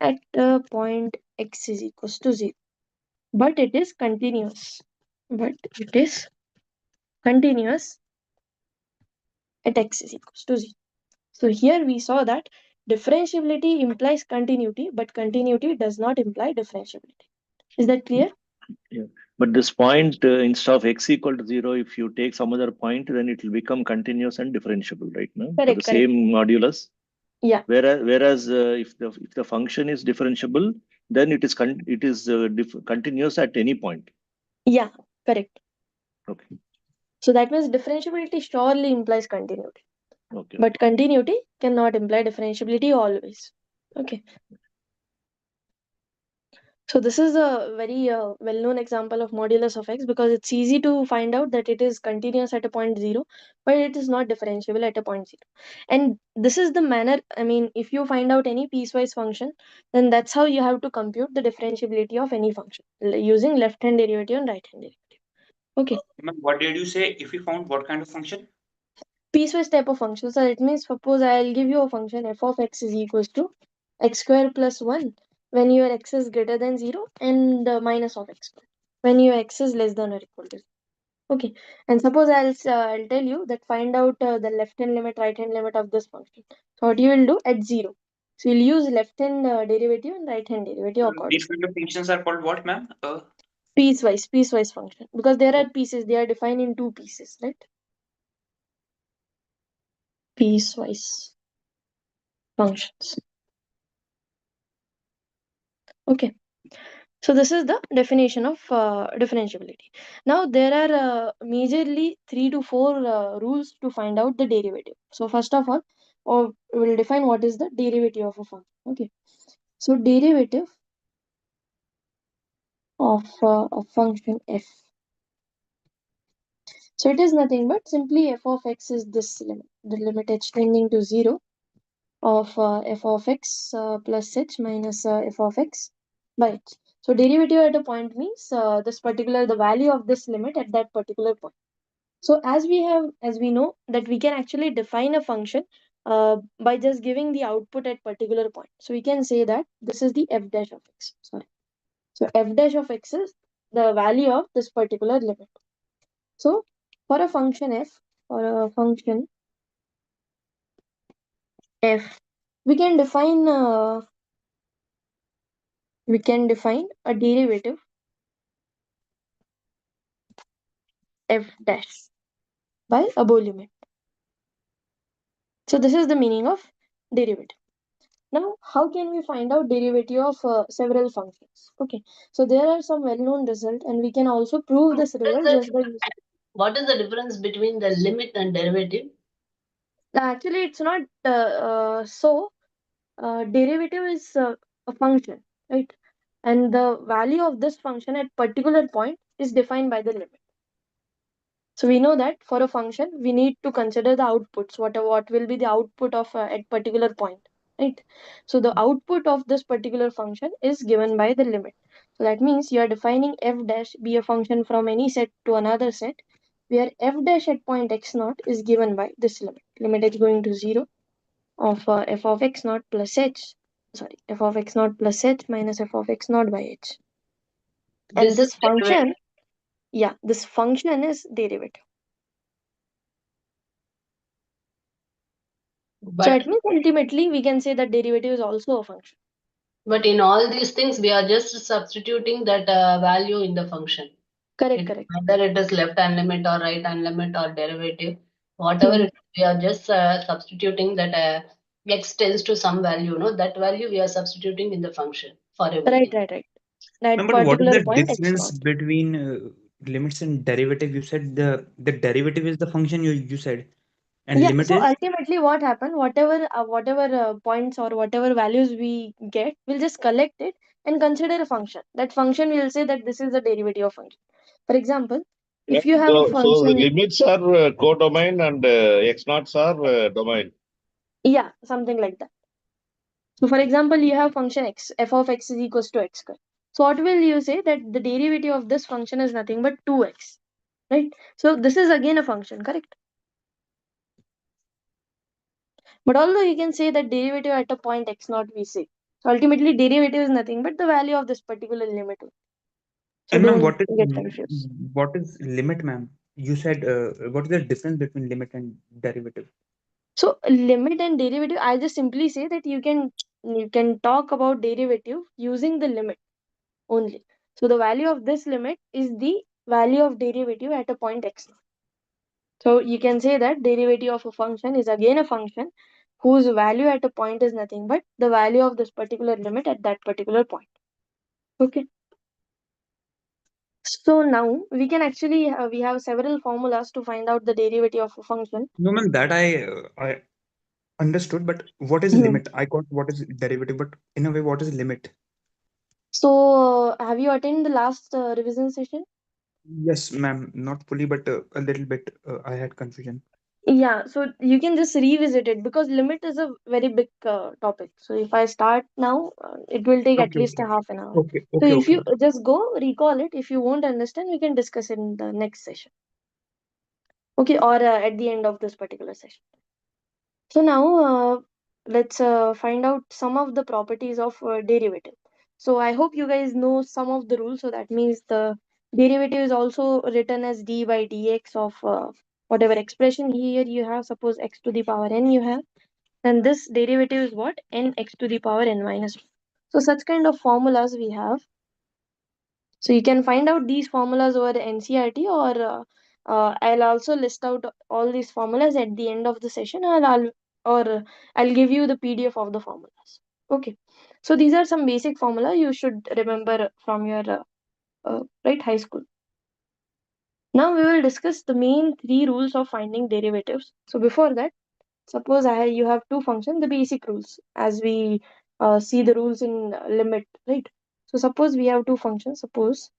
at point x is equals to 0. But it is continuous. But it is continuous at x is equals to 0. So here we saw that differentiability implies continuity, but continuity does not imply differentiability. Is that clear? Yeah. But this point, instead of x equal to 0, if you take some other point, then it will become continuous and differentiable, right? No? For Correct, the correct. same modulus. Yeah. Whereas if the function is differentiable, then it is continuous at any point. Yeah, correct. Okay. So that means differentiability surely implies continuity. Okay. But continuity cannot imply differentiability always. Okay. So this is a very well-known example of modulus of x, because it's easy to find out that it is continuous at a point 0, but it is not differentiable at a point 0. And this is the manner, I mean, if you find out any piecewise function, then that's how you have to compute the differentiability of any function using left-hand derivative and right-hand derivative. Okay. Ma'am, what did you say? If we found what kind of function? Piecewise type of function. So it means, suppose I'll give you a function f of x is equals to x square plus 1 when your x is greater than 0, and minus of x square when your x is less than or equal to 0. Okay, and suppose I'll tell you that find out the left hand limit, right hand limit of this function. So what you will do at 0. So you'll use left hand derivative and right hand derivative These accordingly. kind of functions are called what, ma'am? Piecewise function, because there are pieces, they are defined in 2 pieces, right? Piecewise functions. Okay, so this is the definition of differentiability. Now there are majorly 3 to 4 rules to find out the derivative. So first of all, we'll define what is the derivative of a function. Okay, so derivative of a function f. So it is nothing but simply f of x is this limit, the limit h tending to 0 of f of x plus h minus f of x by h. So derivative at a point means the value of this limit at that particular point. So as we know that we can actually define a function by just giving the output at particular point. So we can say that this is the f dash of x. Sorry. So f dash of x is the value of this particular limit. So for a function f, we can define a derivative f dash by above limit. So this is the meaning of derivative. Now, how can we find out derivative of several functions? Okay, so there are some well-known results, and we can also prove this result just by using. What is the difference between the limit and derivative? Actually, it's not so. Derivative is a function, right? And the value of this function at particular point is defined by the limit. So we know that for a function, we need to consider the outputs. What will be the output of at particular point, right? So the output of this particular function is given by the limit. So that means you are defining f dash be a function from any set to another set, where f dash at point x naught is given by this limit. Limit h going to 0 of f of x naught plus h. Sorry, f of x naught plus h minus f of x naught by h. And This this is derivative. function, yeah, this function is derivative. So But it means ultimately we can say that derivative is also a function. but in all these things, we are just substituting that value in the function. Correct, correct. Whether it is left hand limit or right hand limit or derivative, whatever it is, we are just substituting that x tends to some value. No, that value we are substituting in the function for everything. Right. That No, but what is particular the point x difference naught. between limits and derivative? You said the derivative is the function you said, and Yeah, limit so is. ultimately what happened, whatever points or whatever values we get, we'll just collect it and consider a function. That function will say that this is the derivative of function. For example, if you have a So the function, limits are codomain and x naughts are domain. yeah, something like that. So for example, you have function x, f of x is equals to x square. So what will you say that the derivative of this function is nothing but 2x, right? So this is again a function, correct? But although you can say that derivative at a point x naught we say. So ultimately derivative is nothing but the value of this particular limit. So And ma'am, don't get confused. what is limit, ma'am? You said what is the difference between limit and derivative? So limit and derivative, I just simply say that you can talk about derivative using the limit only. So the value of this limit is the value of derivative at a point x naught. So you can say that derivative of a function is again a function whose value at a point is nothing but the value of this particular limit at that particular point. Okay. So now we can actually we have several formulas to find out the derivative of a function. No, ma'am, that I understood, but what is Mhm. limit? I got what is derivative, but in a way, what is limit? So have you attended the last revision session? Yes, ma'am, not fully, but a little bit. I had confusion. Yeah, so you can just revisit it because limit is a very big topic. So if I start now, it will take at Okay, least a okay, half an hour. okay, So okay, if okay. you just go recall it, if you won't understand, we can discuss it in the next session. Okay, or at the end of this particular session. So now let's find out some of the properties of derivative. So I hope you guys know some of the rules. So that means the Derivative is also written as d by dx of whatever expression here you have. Suppose x to the power n you have, then this derivative is what? N x to the power n minus 1. So such kind of formulas we have. So you can find out these formulas over NCERT, or I'll also list out all these formulas at the end of the session, and I'll give you the PDF of the formulas. Okay. So these are some basic formula you should remember from your right high school. Now we will discuss the main 3 rules of finding derivatives. So before that, suppose you have two functions, the basic rules, as we see the rules in limit, right? So suppose we have two functions. Suppose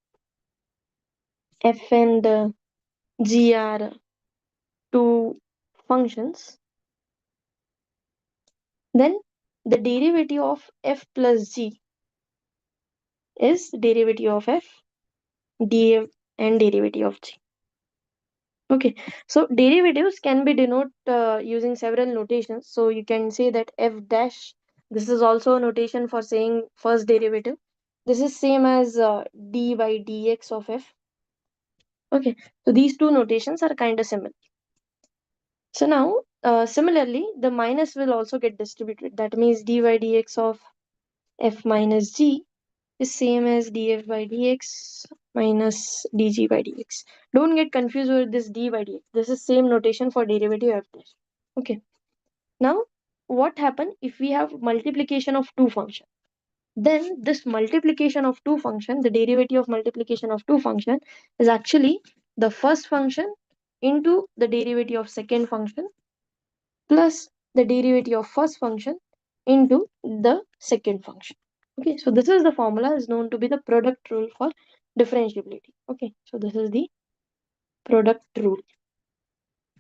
f and g are two functions. Then the derivative of f plus g is derivative of f, df, and derivative of g. Okay, so derivatives can be denoted using several notations. So you can say that f dash, this is also a notation for saying first derivative. This is same as d by dx of f. Okay, so these two notations are kind of similar. So now, similarly, the minus will also get distributed. That means d by dx of f minus g is same as df by dx minus dg by dx. Don't get confused with this d by dx. This is same notation for derivative f dash. Okay. Now, what happen if we have multiplication of two functions? Then this multiplication of two function, the derivative of multiplication of two function is actually the first function into the derivative of second function plus the derivative of first function into the second function. Okay, so this is the formula is known to be the product rule for differentiability. Okay, so this is the product rule.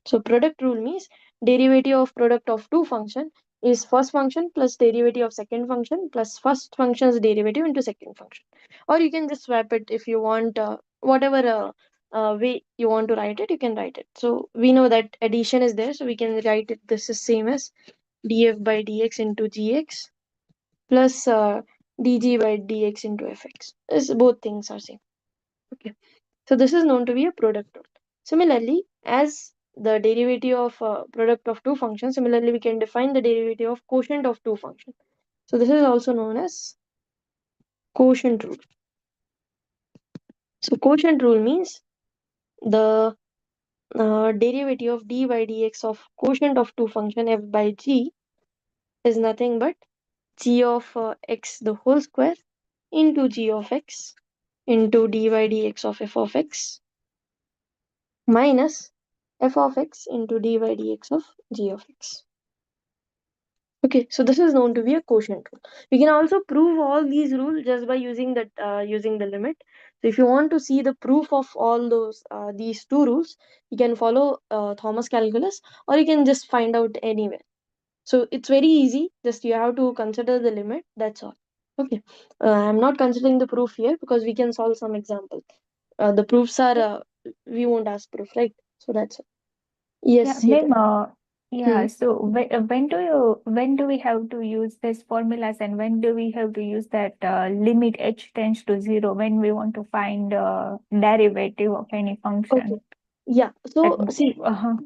So product rule means derivative of product of two function is first function plus derivative of second function plus first function's derivative into second function. Or you can just swap it if you want, whatever way you want to write it, you can write it. So we know that addition is there, so we can write it. This is same as df by dx into gx plus dg by dx into fx. Both things are same. Okay, so this is known to be a product rule. Similarly, as the derivative of product of two functions, similarly we can define the derivative of quotient of two functions. So this is also known as quotient rule. So quotient rule means the derivative of d by dx of quotient of two function f by g is nothing but g of x the whole square into g of x into d by dx of f of x minus f of x into d by dx of g of x. Okay, so this is known to be a quotient rule. We can also prove all these rules just by using the limit. So if you want to see the proof of all these two rules, you can follow Thomas calculus, or you can just find out anywhere. So it's very easy. Just you have to consider the limit. That's all. Okay, I'm not considering the proof here because we can solve some example. The proofs are we won't ask proof, right? So that's it. Yes, Yeah, Heta. ma'am. Yeah, Hmm. so when do we have to use this formulas, and when do we have to use that limit h tends to 0 when we want to find derivative of any Okay. function? Yeah. So Like, see,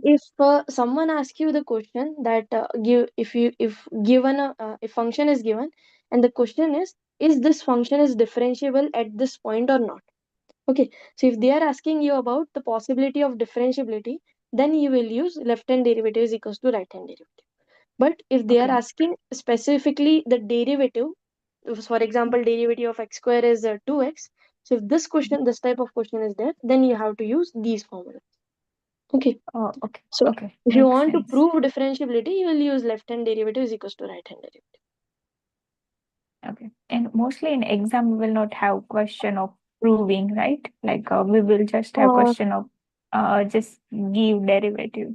if someone asks you the question that if given if function is given and the question is this function is differentiable at this point or not? Okay. So if they are asking you about the possibility of differentiability, then you will use left hand derivative is equals to right hand derivative. But if they are okay. asking specifically the derivative, for example, derivative of x square is 2x. So if this type of question is there, then you have to use these formulas. Okay. Oh, okay. So Okay. if you Makes want to sense. prove differentiability, you will use left hand derivative is equals to right hand derivative. Okay. And mostly in exam, we will not have question of proving, right? Like we will just have Uh, question of just give derivative.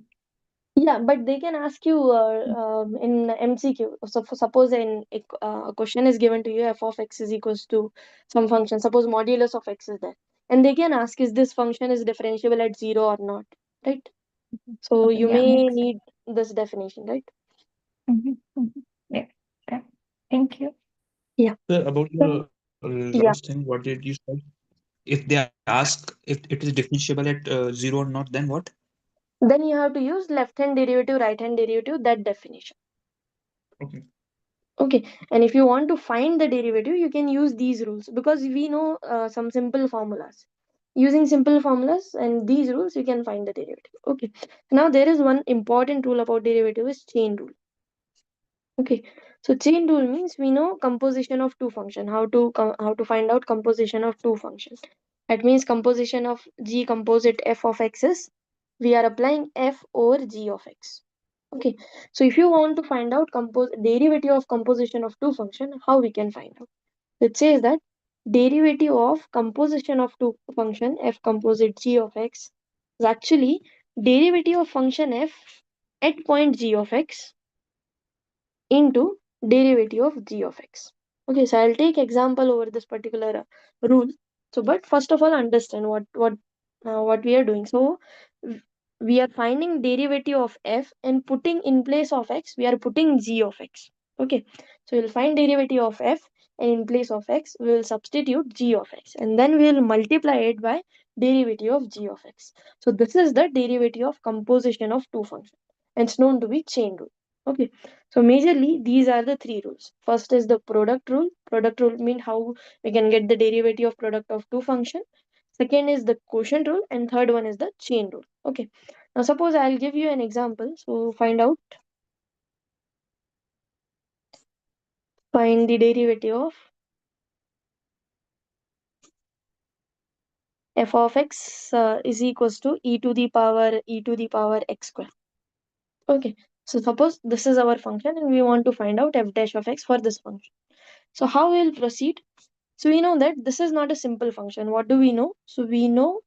yeah, but they can ask you in MCQ. So suppose a question is given to you, f of x is equals to some function. Suppose modulus of x is there, and they can ask is this function is differentiable at 0 or not, right? So Okay. you Yeah, may makes sense. need this definition, right? Yeah. Okay. Thank you. Yeah. Sir, about So, the yeah. last thing, what did you say? if they ask if it is differentiable at 0 or not, then what? Then you have to use left hand derivative, right hand derivative, that definition. Okay. Okay, and if you want to find the derivative, you can use these rules because we know some simple formulas. Using simple formulas and these rules, you can find the derivative. Okay, now there is one important rule about derivative is chain rule. Okay, so chain rule means we know composition of two function. How to find out composition of two functions. That means composition of g composite f of x is we are applying f over g of x. Okay, so if you want to find out derivative of composition of two function, how we can find out? It says that derivative of composition of two function f composite g of x is actually derivative of function f at point g of x into derivative of g of x. Okay, so I'll take example over this particular rule. So, but first of all, understand what we are doing. So, w- we are finding derivative of f and putting in place of x, we are putting g of x. Okay, so we'll find derivative of f and in place of x, we will substitute g of x and then we will multiply it by derivative of g of x. So, this is the derivative of composition of two functions and it's known to be chain rule. Okay, so majorly these are the three rules. First is the product rule. Product rule means how we can get the derivative of product of two function. Second is the quotient rule and third one is the chain rule. Okay. Now suppose I'll give you an example. So find the derivative of f of x is equals to e to the power x square. Okay. So suppose this is our function and we want to find out f dash of x for this function. So how we'll proceed? So we know that this is not a simple function. What do we know? So we know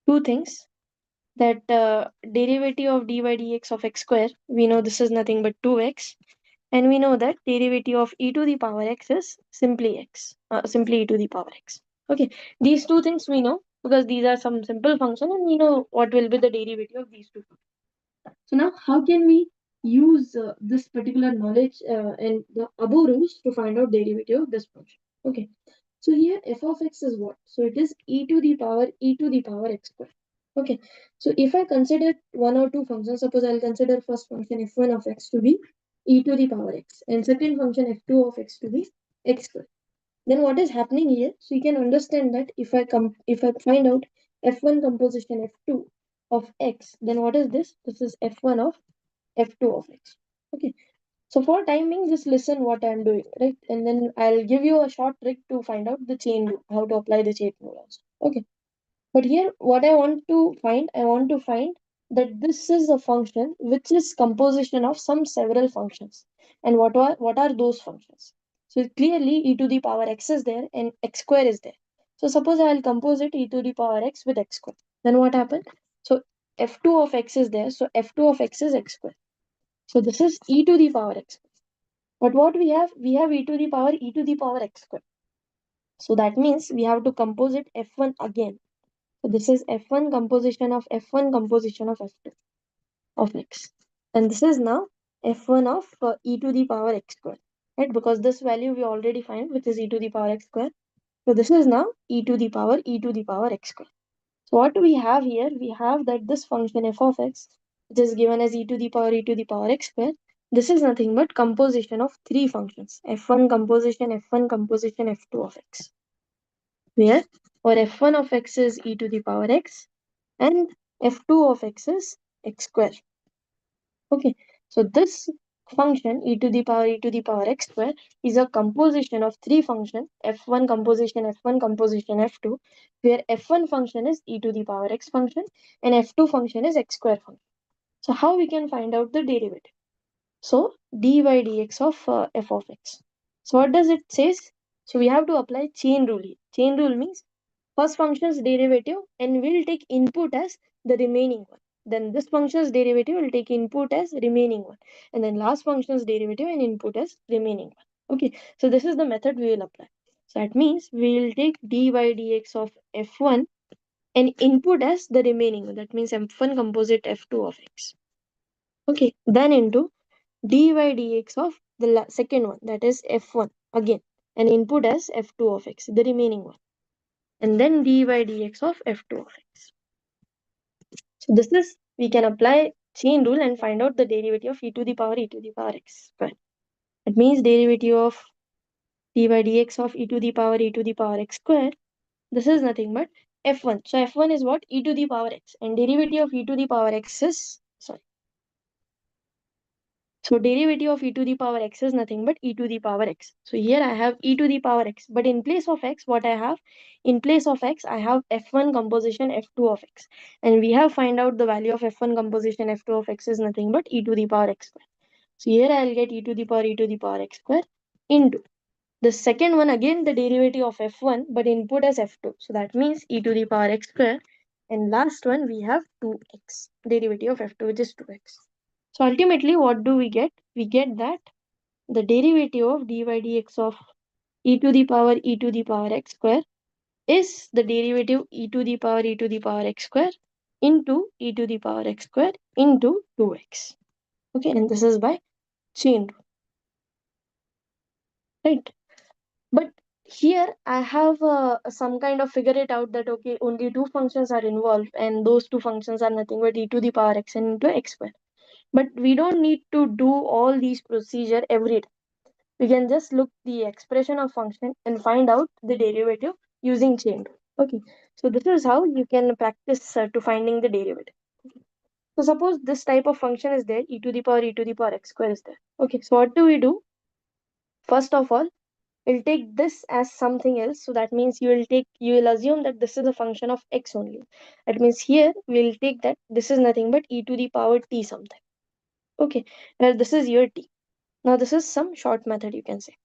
two things that derivative of dy dx of x square, we know this is nothing but 2x, and we know that derivative of e to the power x is simply simply e to the power x. Okay, these two things we know because these are some simple function and we know what will be the derivative of these two functions. So now how can we use this particular knowledge and the above rules to find out derivative of this function? Okay, so here f of x is what? So it is e to the power x square. Okay, so if I consider one or two functions, suppose I'll consider first function f1 of x to be e to the power x and second function f2 of x to be x square. Then what is happening here? So you can understand that if I find out f1 composition f2 of x, then what is this? This is f1 of f2 of x. Okay. So for timing, just listen what I'm doing, right? And then I'll give you a short trick to find out the chain rule, how to apply the chain rule also. Okay. But here, what I want to find that this is a function which is composition of some several functions. And what are those functions? So clearly, e to the power x is there and x square is there. So suppose I'll compose it e to the power x with x square. Then what happened? So f2 of x is there. So f2 of x is x square. So this is e to the power x. But what we have? We have e to the power x square. So that means we have to compose it f1 again. So this is f1 composition of f2 of x. And this is now f1 of e to the power x square. Right? Because this value we already find, which is e to the power x square. So this is now e to the power x square. So what we have here? We have that this function f of x, which is given as e to the power x square. This is nothing but composition of three functions. f1 composition, f1 composition, f2 of x. Where for f1 of x is e to the power x and f2 of x is x square. Okay, so this function e to the power x square is a composition of three functions f1 composition, f1 composition, f2, where f1 function is e to the power x function and f2 function is x square function. So how we can find out the derivative? So dy dx of f of x. So what does it says? So we have to apply chain rule here. Chain rule means first function's derivative and we'll take input as the remaining one. Then this function's derivative will take input as remaining one. And then last function's derivative and input as remaining one. Okay, so this is the method we will apply. So that means we will take dy dx of f1 and input as the remaining one. That means f1 composite f2 of x. Okay, then into dy dx of the second one, that is f1 again, and input as f2 of x, the remaining one. and then d by dx of f2 of x. So this is, we can apply chain rule and find out the derivative of e to the power x square. That means derivative of d by dx of e to the power x square. This is nothing but f1. So f1 is what? E to the power x, and derivative of e to the power x is, sorry. So derivative of e to the power x is nothing but e to the power x. So here I have e to the power x, but in place of x, what I have? In place of x, I have f1 composition f2 of x. And we have find out the value of f1 composition f2 of x is nothing but e to the power x square. So here I'll get e to the power x square into the second one, again the derivative of f1, but input as f2. So that means e to the power x square. And last one we have 2x, derivative of f2, which is 2x. So ultimately, what do we get? We get that the derivative of dy dx of e to the power x square is the derivative e to the power x square into e to the power x square into 2x. Okay, and this is by chain rule, right? But here I have some kind of figure it out that okay, only two functions are involved, and those two functions are nothing but e to the power x and into x square. But we don't need to do all these procedure every time. We can just look the expression of function and find out the derivative using chain rule. Okay, so this is how you can practice to finding the derivative. So suppose this type of function is there, e to the power x square is there. Okay, so what do we do? First of all, we'll take this as something else. So that means you will assume that this is a function of x only. That means here we'll take that this is nothing but e to the power t something. Okay, well this is your t. Now this is some short method you can say.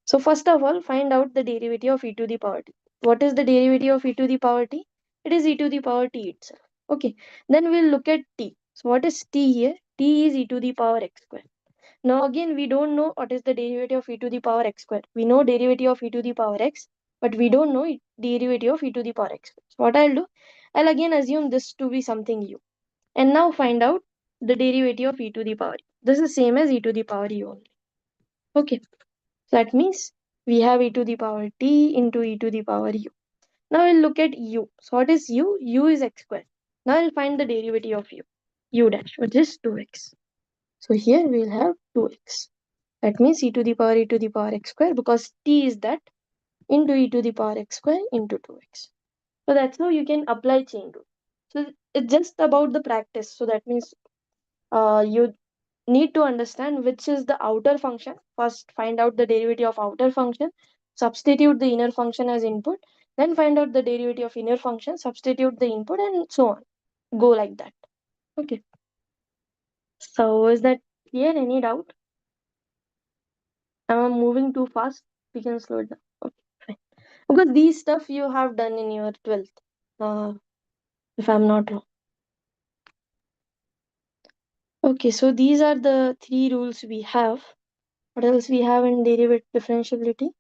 So first of all, find out the derivative of e to the power t. What is the derivative of e to the power t? It is e to the power t itself. Okay, then we'll look at t. So what is t here? T is e to the power x square. Now again, we don't know what is the derivative of e to the power x square. We know derivative of e to the power x, but we don't know derivative of e to the power x square. So what I'll do, I'll again assume this to be something u. And now find out the derivative of e to the power u. This is same as e to the power u only. Okay, so that means we have e to the power t into e to the power u. Now we'll look at u. So what is u? U is x square. Now I'll find the derivative of u dash, which is 2x. So here we'll have 2x. That means e to the power x square, because t is that, into e to the power x square into 2x. So that's how you can apply chain rule. So it's just about the practice. So that means you need to understand which is the outer function. First, find out the derivative of outer function, substitute the inner function as input, then find out the derivative of inner function, substitute the input, and so on. Go like that. Okay. So is that clear? Any doubt? Am I moving too fast? We can slow it down. Okay, fine. Because these stuff you have done in your 12th, if I'm not wrong. Okay, so these are the three rules we have. What else we have in derivative differentiability?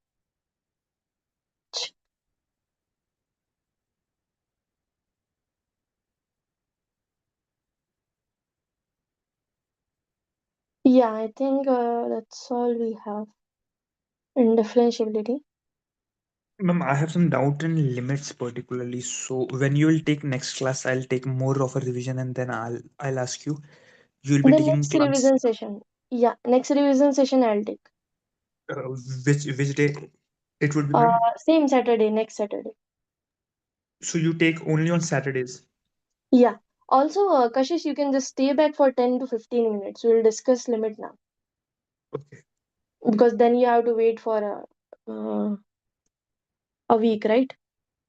Yeah, I think that's all we have in differentiability. Ma'am, I have some doubt in limits particularly. So when you will take next class, I'll take more of a revision and then I'll ask you. You will be The taking next class revision session. Yeah, next revision session I'll take. which day it would be, ma'am? Same Saturday, next Saturday. So you take only on Saturdays. Yeah. Also, Kashish, you can just stay back for 10 to 15 minutes. We'll discuss limit now. Okay. Because then you have to wait for a week, right?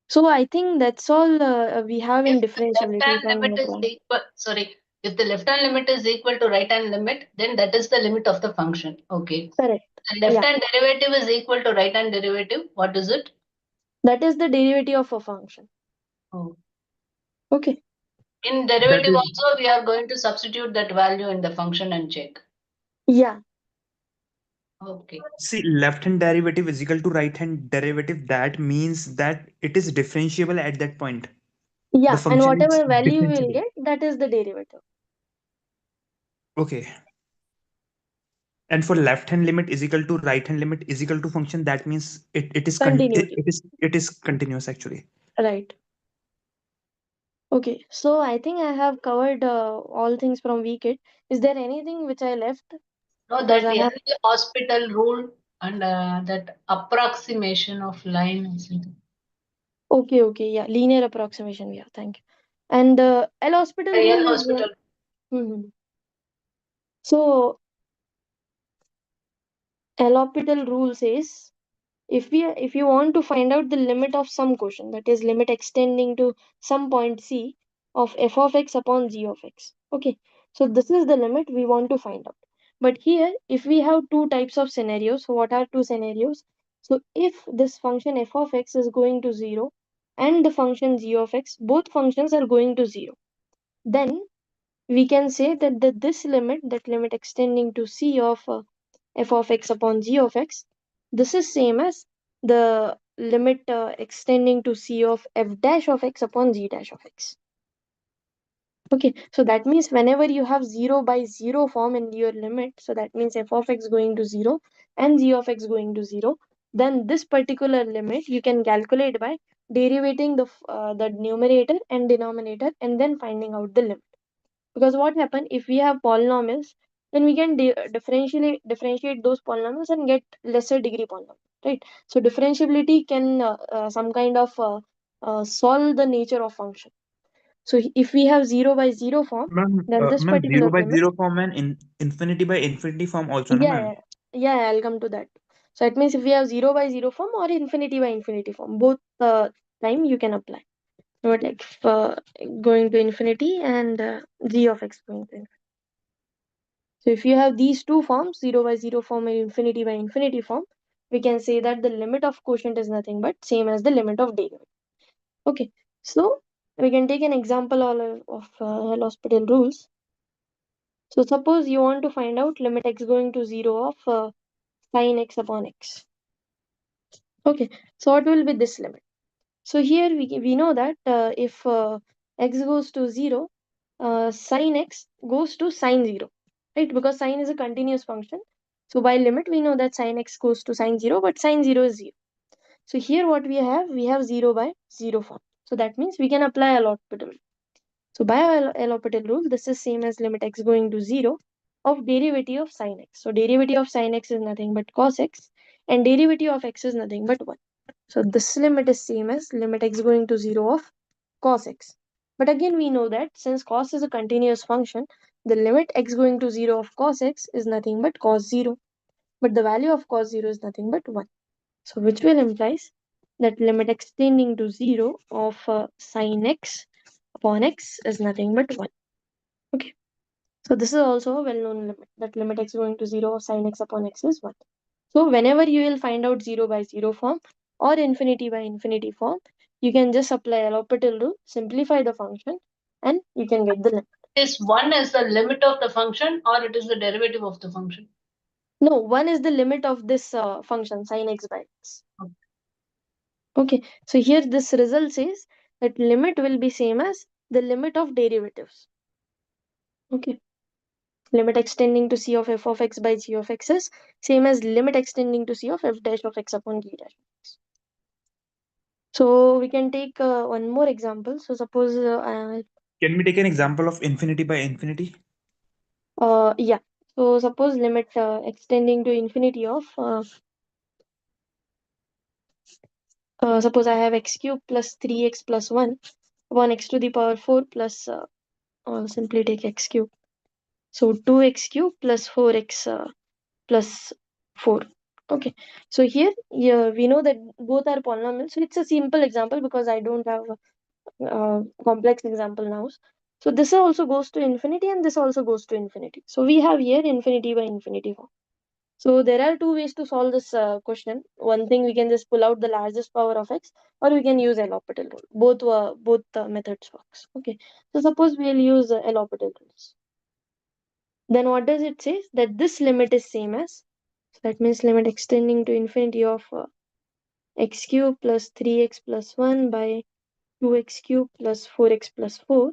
So I think that's all we have in If the left differentiability, hand if I'm limit not is wrong. equal, sorry, if the left hand limit is equal to right hand limit, then that is the limit of the function. Okay. Correct. The left Yeah. hand derivative is equal to right hand derivative. What is it? That is the derivative of a function. Oh. Okay. In That derivative is, also, we are going to substitute that value in the function and check. Yeah. Okay. see, left hand derivative is equal to right hand derivative. That means that it is differentiable at that point. The Yeah. And function is whatever value you will differentiable. get, that is the derivative. Okay. And for left hand limit is equal to right hand limit is equal to function, that means it is Continuity. it is continuous actually. Right. Okay, so I think I have covered all things from VKit. Is there anything which I left? No, Because that I have. Hospital rule and that approximation of line or something. Okay, yeah, linear approximation. Yeah, thank you. And L hospital Real rule is. hospital. Mhm. So L'Hopital rule says if you want to find out the limit of some quotient, that is limit extending to some point C of f of x upon g of x. Okay, so this is the limit we want to find out. But here, if we have two types of scenarios, so what are two scenarios? So if this function f of x is going to 0 and the function g of x, both functions are going to 0, then we can say that this limit, that limit extending to C of f of x upon g of x, this is same as the limit extending to C of f dash of x upon g dash of x. Okay, so that means whenever you have 0 by 0 form in your limit, so that means f of x going to 0 and g of x going to 0, then this particular limit you can calculate by derivating the numerator and denominator and then finding out the limit. Because what happen if we have polynomials, then we can differentiate those polynomials and get lesser degree polynomial, right? So differentiability can some kind of solve the nature of function. So if we have 0 by 0 form, then this Ma'am, particular 0 by limit. 0 form and infinity by infinity form also, no, Yeah, ma'am? I'll come to that. So it means if we have 0 by 0 form or infinity by infinity form, both time you can apply. But like going to infinity and g of x going to infinity. So if you have these two forms, 0 by 0 form and infinity by infinity form, we can say that the limit of quotient is nothing but same as the limit of derivative. Okay, so we can take an example of L'Hospital rules. So suppose you want to find out limit x going to 0 of sine x upon x. Okay, so what will be this limit? So here we know that if x goes to 0, sine x goes to sine 0, right? Because sine is a continuous function. So by limit, we know that sine x goes to sine 0, but sine 0 is 0. So here what we have 0 by 0 form. So that means we can apply L'Hopital rule. So by L'Hopital rule, this is same as limit x going to 0 of derivative of sine x. So derivative of sine x is nothing but cos x and derivative of x is nothing but 1. So this limit is same as limit x going to 0 of cos x. But again, we know that since cos is a continuous function, the limit x going to 0 of cos x is nothing but cos 0. But the value of cos 0 is nothing but 1. So which will implies that limit x tending to 0 of sin x upon x is nothing but 1. Okay. So this is also a well-known limit, that limit x going to 0 of sin x upon x is 1. So whenever you will find out 0 by 0 form or infinity by infinity form, you can just apply L'Hopital rule, simplify the function, and you can get the limit. Is 1 is the limit of the function or it is the derivative of the function? No, 1 is the limit of this function, sin x by x. Okay, so here this result says that limit will be same as the limit of derivatives. Okay, limit extending to c of f of x by g of x is same as limit extending to c of f dash of x upon g dash of x. So we can take one more example. So suppose Can we take an example of infinity by infinity? yeah. So suppose limit extending to infinity of suppose I have x cube plus 3x plus 1 upon x to the power 4 plus I'll simply take x cube. So 2x cube plus 4x plus 4. Okay. So here we know that both are polynomials. So it's a simple example because I don't have a complex example now. So this also goes to infinity and this also goes to infinity. So we have here infinity by infinity form. So there are two ways to solve this question. One thing, we can just pull out the largest power of x, or we can use L'Hopital rule. Both methods works. Okay. So suppose we'll use L'Hopital rules. Then what does it say? That this limit is same as, so that means limit extending to infinity of x cube plus 3x plus 1 by 2x cube plus 4x plus 4.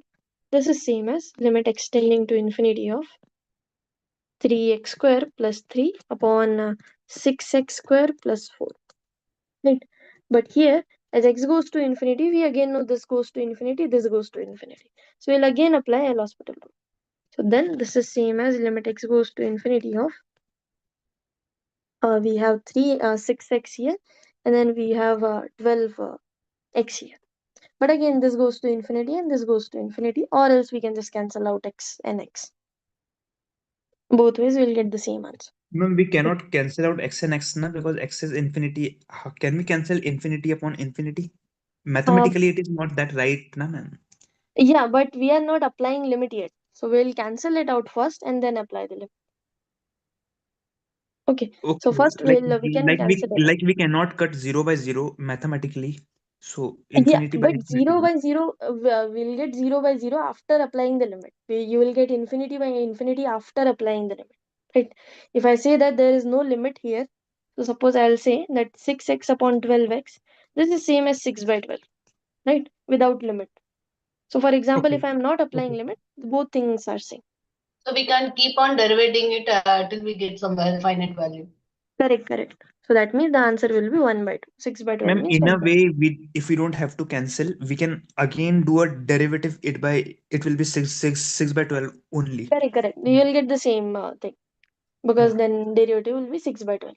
This is same as limit extending to infinity of 3x square plus 3 upon 6x square plus 4. Right? But here, as x goes to infinity, we again know this goes to infinity, this goes to infinity. So we'll again apply L'Hospital rule. So then this is same as limit x goes to infinity of we have 6x here, and then we have 12x here. But again, this goes to infinity and this goes to infinity, or else we can just cancel out x and x. Both ways, we'll get the same answer. Ma'am, we cannot cancel out x and x now because x is infinity. How can we cancel infinity upon infinity? Mathematically, it is not that right, na, ma'am. Yeah, but we are not applying limit yet. So we'll cancel it out first and then apply the limit. Okay. So Okay, first like we can cancel it out. like we cannot cut 0 by 0 mathematically. So Yeah, infinity by but 0 infinity. by 0, we'll get 0 by 0 after applying the limit. You will get infinity by infinity after applying the limit. Right? If I say that there is no limit here, so suppose I'll say that 6x upon 12x, this is same as 6 by 12, right? Without limit. So for example, Okay. if I'm not applying Okay. limit, both things are same. So we can keep on derivating it till we get some finite value. Correct. So that means the answer will be 1 by 2. 6 by 12 Ma'am, means in 1 a by 2. way, if we don't have to cancel, we can again do a derivative. It will be 6 by 12 only. Correct. You will get the same thing because Yeah. then derivative will be 6 by 12.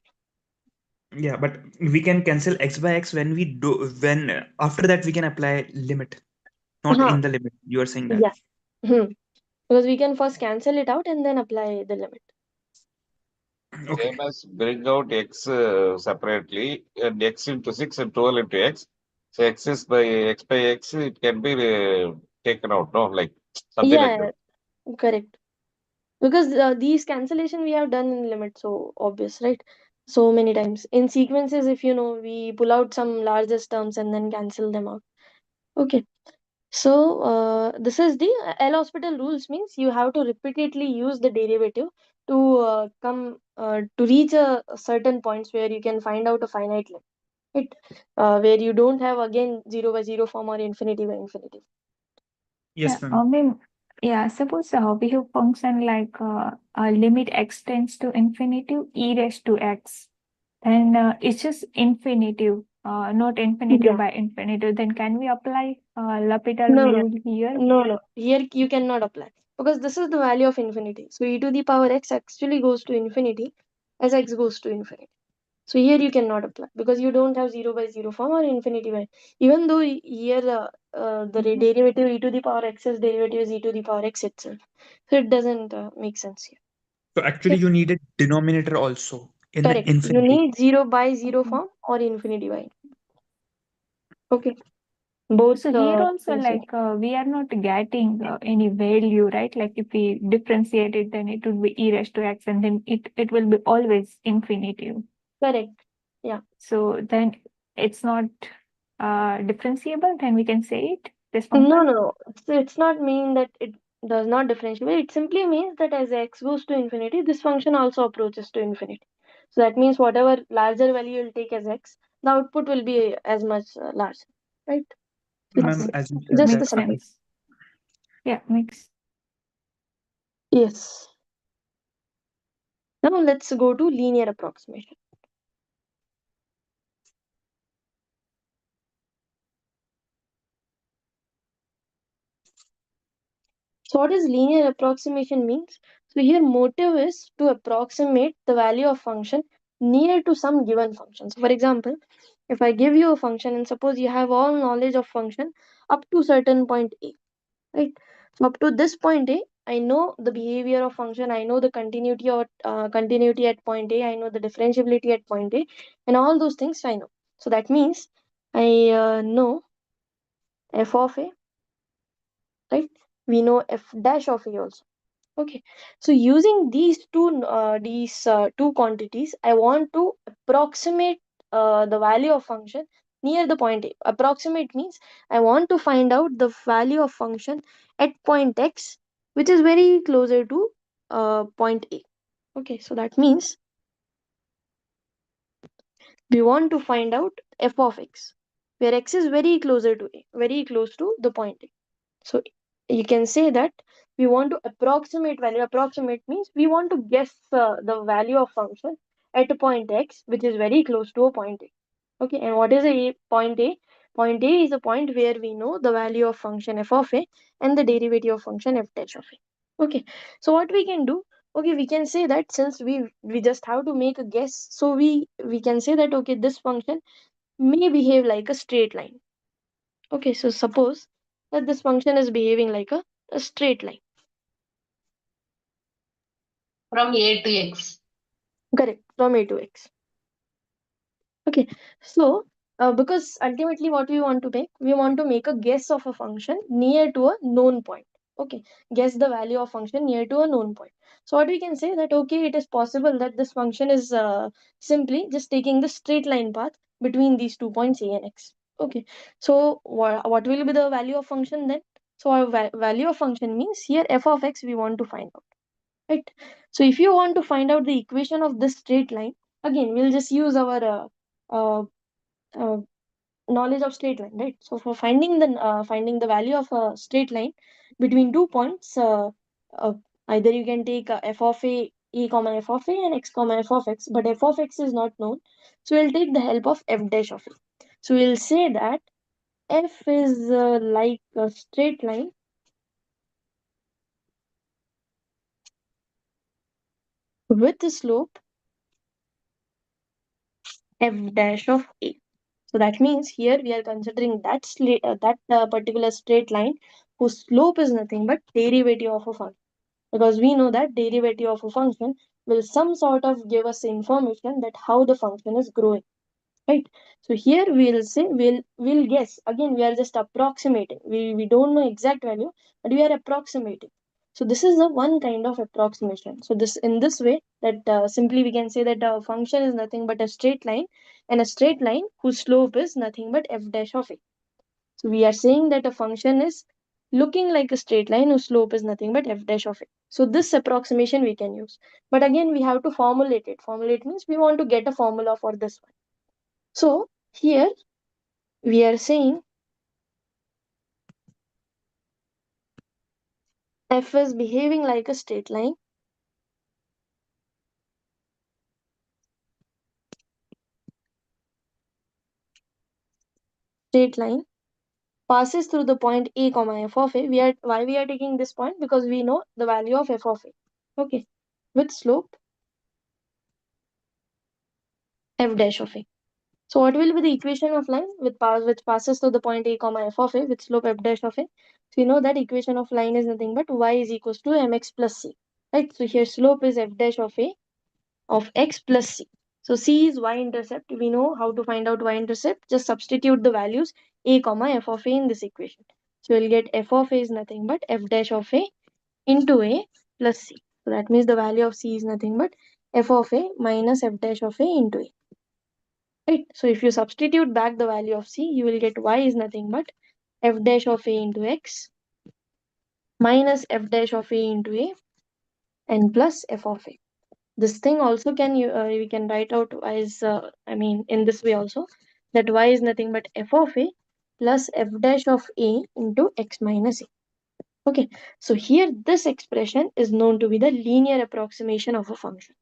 Yeah, but we can cancel x by x when we do when after that we can apply limit, not Huh. in the limit. You are saying that. Yeah. Because we can first cancel it out and then apply the limit. Okay. Same as bring out x separately and x into 6 and 12 into x. So x by x, it can be taken out, no? Like something like Yeah, that. correct. Because these cancellation we have done in limit, so obvious, right? So many times. In sequences, if you know, we pull out some largest terms and then cancel them out. Okay. So this is the L'Hospital rules means you have to repeatedly use the derivative to come to reach a certain points where you can find out a finite limit, right? Where you don't have again 0 by 0 form or infinity by infinity. Yes, Yeah, ma'am. suppose we have function like limit x tends to infinitive e raised to x, then it's just infinitive, not infinitive Yeah. by infinitive. Then can we apply L'Hopital No, rule here? no. Here you cannot apply because this is the value of infinity. So e to the power x actually goes to infinity as x goes to infinity. So here you cannot apply because you don't have 0 by 0 form or infinity by. Even though here the derivative e to the power x's derivative is e to the power x itself. So it doesn't make sense here. So actually, Okay. you need a denominator also in the Correct. You infinity. need 0 by 0 Okay. form or infinity by. Okay. Both So here also, things you need. like we are not getting any value, right? Like if we differentiate it, then it would be e raised to x, and then it will be always infinitive. Correct. Yeah. So then it's not differentiable. Then we can say it this No, function. no. So it's not mean that it does not differentiate. It simply means that as x goes to infinity, this function also approaches to infinity. So that means whatever larger value you'll take as x, the output will be as much larger, right? It's Ma'am, as you Okay, said just that the makes simple. sense. Yeah, makes. Yes. Now let's go to linear approximation. So what does linear approximation means? So here motive is to approximate the value of function near to some given function. So for example, if I give you a function and suppose you have all knowledge of function up to certain point A, right? So up to this point A, I know the behavior of function, I know the continuity or continuity at point A, I know the differentiability at point A, and all those things I know. So that means I know f of A, right? We know f dash of A also. Okay, so using these two quantities, I want to approximate the value of function near the point A. Approximate means I want to find out the value of function at point x, which is very closer to point A. Okay, so that means we want to find out f of x, where x is very closer to A, very close to the point A. So you can say that we want to approximate value. Approximate means we want to guess the value of function at a point x, which is very close to a point A. Okay, and what is a point A? Point A is a point where we know the value of function f of A and the derivative of function f dash of A. Okay, so what we can do? Okay, we can say that since we just have to make a guess, so we can say that okay, this function may behave like a straight line. Okay, so suppose that this function is behaving like a straight line. From A to X. Correct, from A to X. Okay, so because ultimately what we want to make a guess of a function near to a known point. Okay, guess the value of function near to a known point. So what we can say that okay, it is possible that this function is simply just taking the straight line path between these 2 points A and X. Okay, so what will be the value of function then? So our value of function means here f of x we want to find out, right? So if you want to find out the equation of this straight line, again we'll just use our uh, uh, knowledge of straight line, right? So for finding the value of a straight line between 2 points, uh, either you can take f of a comma f of a and x comma f of x, but f of x is not known, so we'll take the help of f dash of a. So we'll say that f is like a straight line with a slope f dash of a. So that means here we are considering that particular straight line whose slope is nothing but derivative of a function, because we know that derivative of a function will some sort of give us information that how the function is growing, right? So here we'll say we'll guess. Again, we are just approximating. We don't know exact value, but we are approximating. So this is the one kind of approximation. So this in this way that simply we can say that a function is nothing but a straight line, and a straight line whose slope is nothing but f dash of a. So we are saying that a function is looking like a straight line whose slope is nothing but f dash of a. So this approximation we can use. But again, we have to formulate it. Formulate means we want to get a formula for this one. So here we are saying f is behaving like a straight line passes through the point a comma f of a. Why we are taking this point? Because we know the value of f of a. Okay, with slope f dash of a. So what will be the equation of line which passes through the point a comma f of a with slope f dash of a? So you know that equation of line is nothing but y is equals to mx plus c, right? So here slope is f dash of a of x plus c. So c is y-intercept. We know how to find out y-intercept. Just substitute the values a comma f of a in this equation. So we'll get f of a is nothing but f dash of a into a plus c. So that means the value of c is nothing but f of a minus f dash of a into a. Right? So if you substitute back the value of c, you will get y is nothing but f dash of a into x minus f dash of a into a and plus f of a. This thing also we can write out as in this way also, that y is nothing but f of a plus f dash of a into x minus a. Okay, so here this expression is known to be the linear approximation of a function.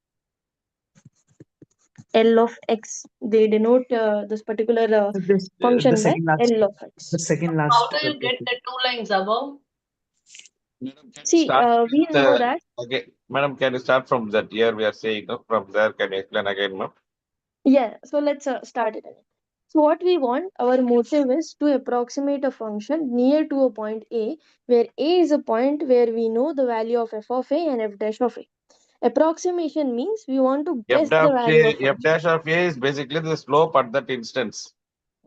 L of x, they denote this particular The function by second last, L of x. the second How last. do you get the 2 lines above? Madam, can you See, start we with know that. okay, madam, can you start from that? Here we are saying from there. Can you explain again, ma'am? Yeah, so let's start it again. So what we want, our motive is to approximate a function near to a point A, where A is a point where we know the value of f of A and f dash of A. Approximation means we want to F guess the value of function. dash of A is basically the slope at that instance,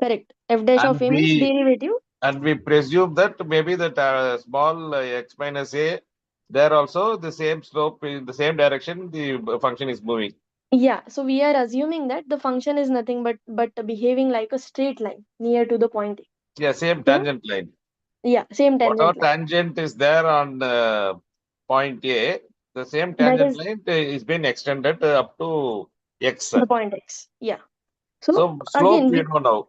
Correct. F dash and of A means derivative. we presume that maybe that small x minus a, there also the same slope in the same direction the function is moving. Yeah, so we are assuming that the function is nothing but behaving like a straight line near to the point A. Yeah, same So tangent line. yeah, same Whatever tangent line. tangent is there on point A, the same That tangent is line is being extended up to x. the point X. Yeah. So So slope again we we don't know.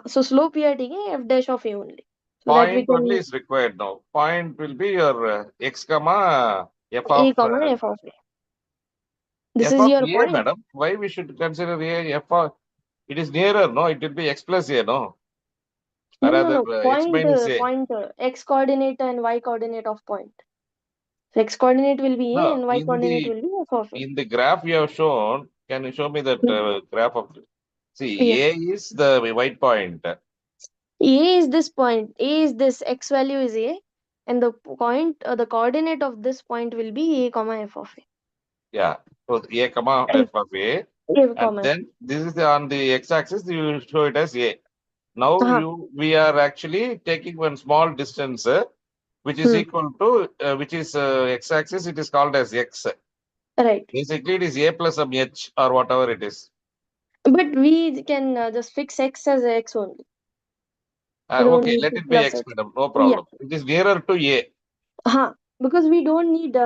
so slope we are taking f dash of A only. So that we Point only can is required now. Point will be your x comma f A of comma f of A. This f is of your a, point. madam. Why we should consider a f of? It is nearer, no? It will be x plus a, no? Or No, rather, x point, minus a. x coordinate and y coordinate of point. So x coordinate will be A No, and y coordinate will be f of A. in the graph you have shown, can you show me that graph of? See, Yeah. A is the white point. A is this point. A is this, x value is A, and the point, the coordinate of this point will be A comma f of A. Yeah, so a comma f of a, A and comma. then this is on the x-axis. You show it as a. Now we are actually taking one small distance, which is equal to which is x-axis. It is called as x. Right. Basically, it is a plus some h or whatever it is. But we can just fix x as x only. We don't Okay, need let to it be plus x, it. madam. No problem. It is nearer to a. Because we don't need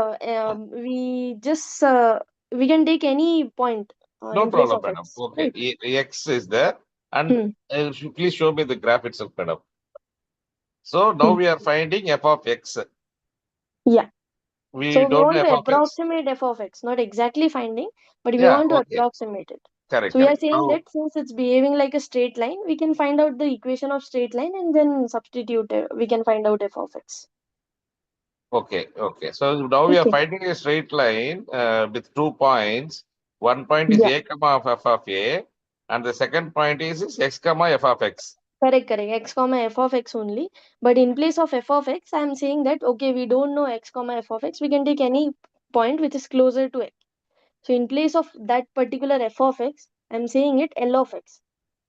we just we can take any point No in place problem, of madam. x. Okay, Right. x is there, and please show me the graph itself, madam. So now we are finding f of x. Yeah. We So we don't want know to f of x. approximate f of x, not exactly finding, but we Yeah, want to okay. approximate it. Correct, So we are correct. saying Now, that since it's behaving like a straight line, we can find out the equation of straight line and then substitute it. We can find out f of x. okay, okay. So now we are Okay. finding a straight line with 2 points. One point is a comma of f of a, and the second point is x comma f of x. Correct. X comma f of x only. But in place of f of x, I am saying that, okay, we don't know x comma f of x. We can take any point which is closer to x. So in place of that particular f of x, I'm saying it L of x.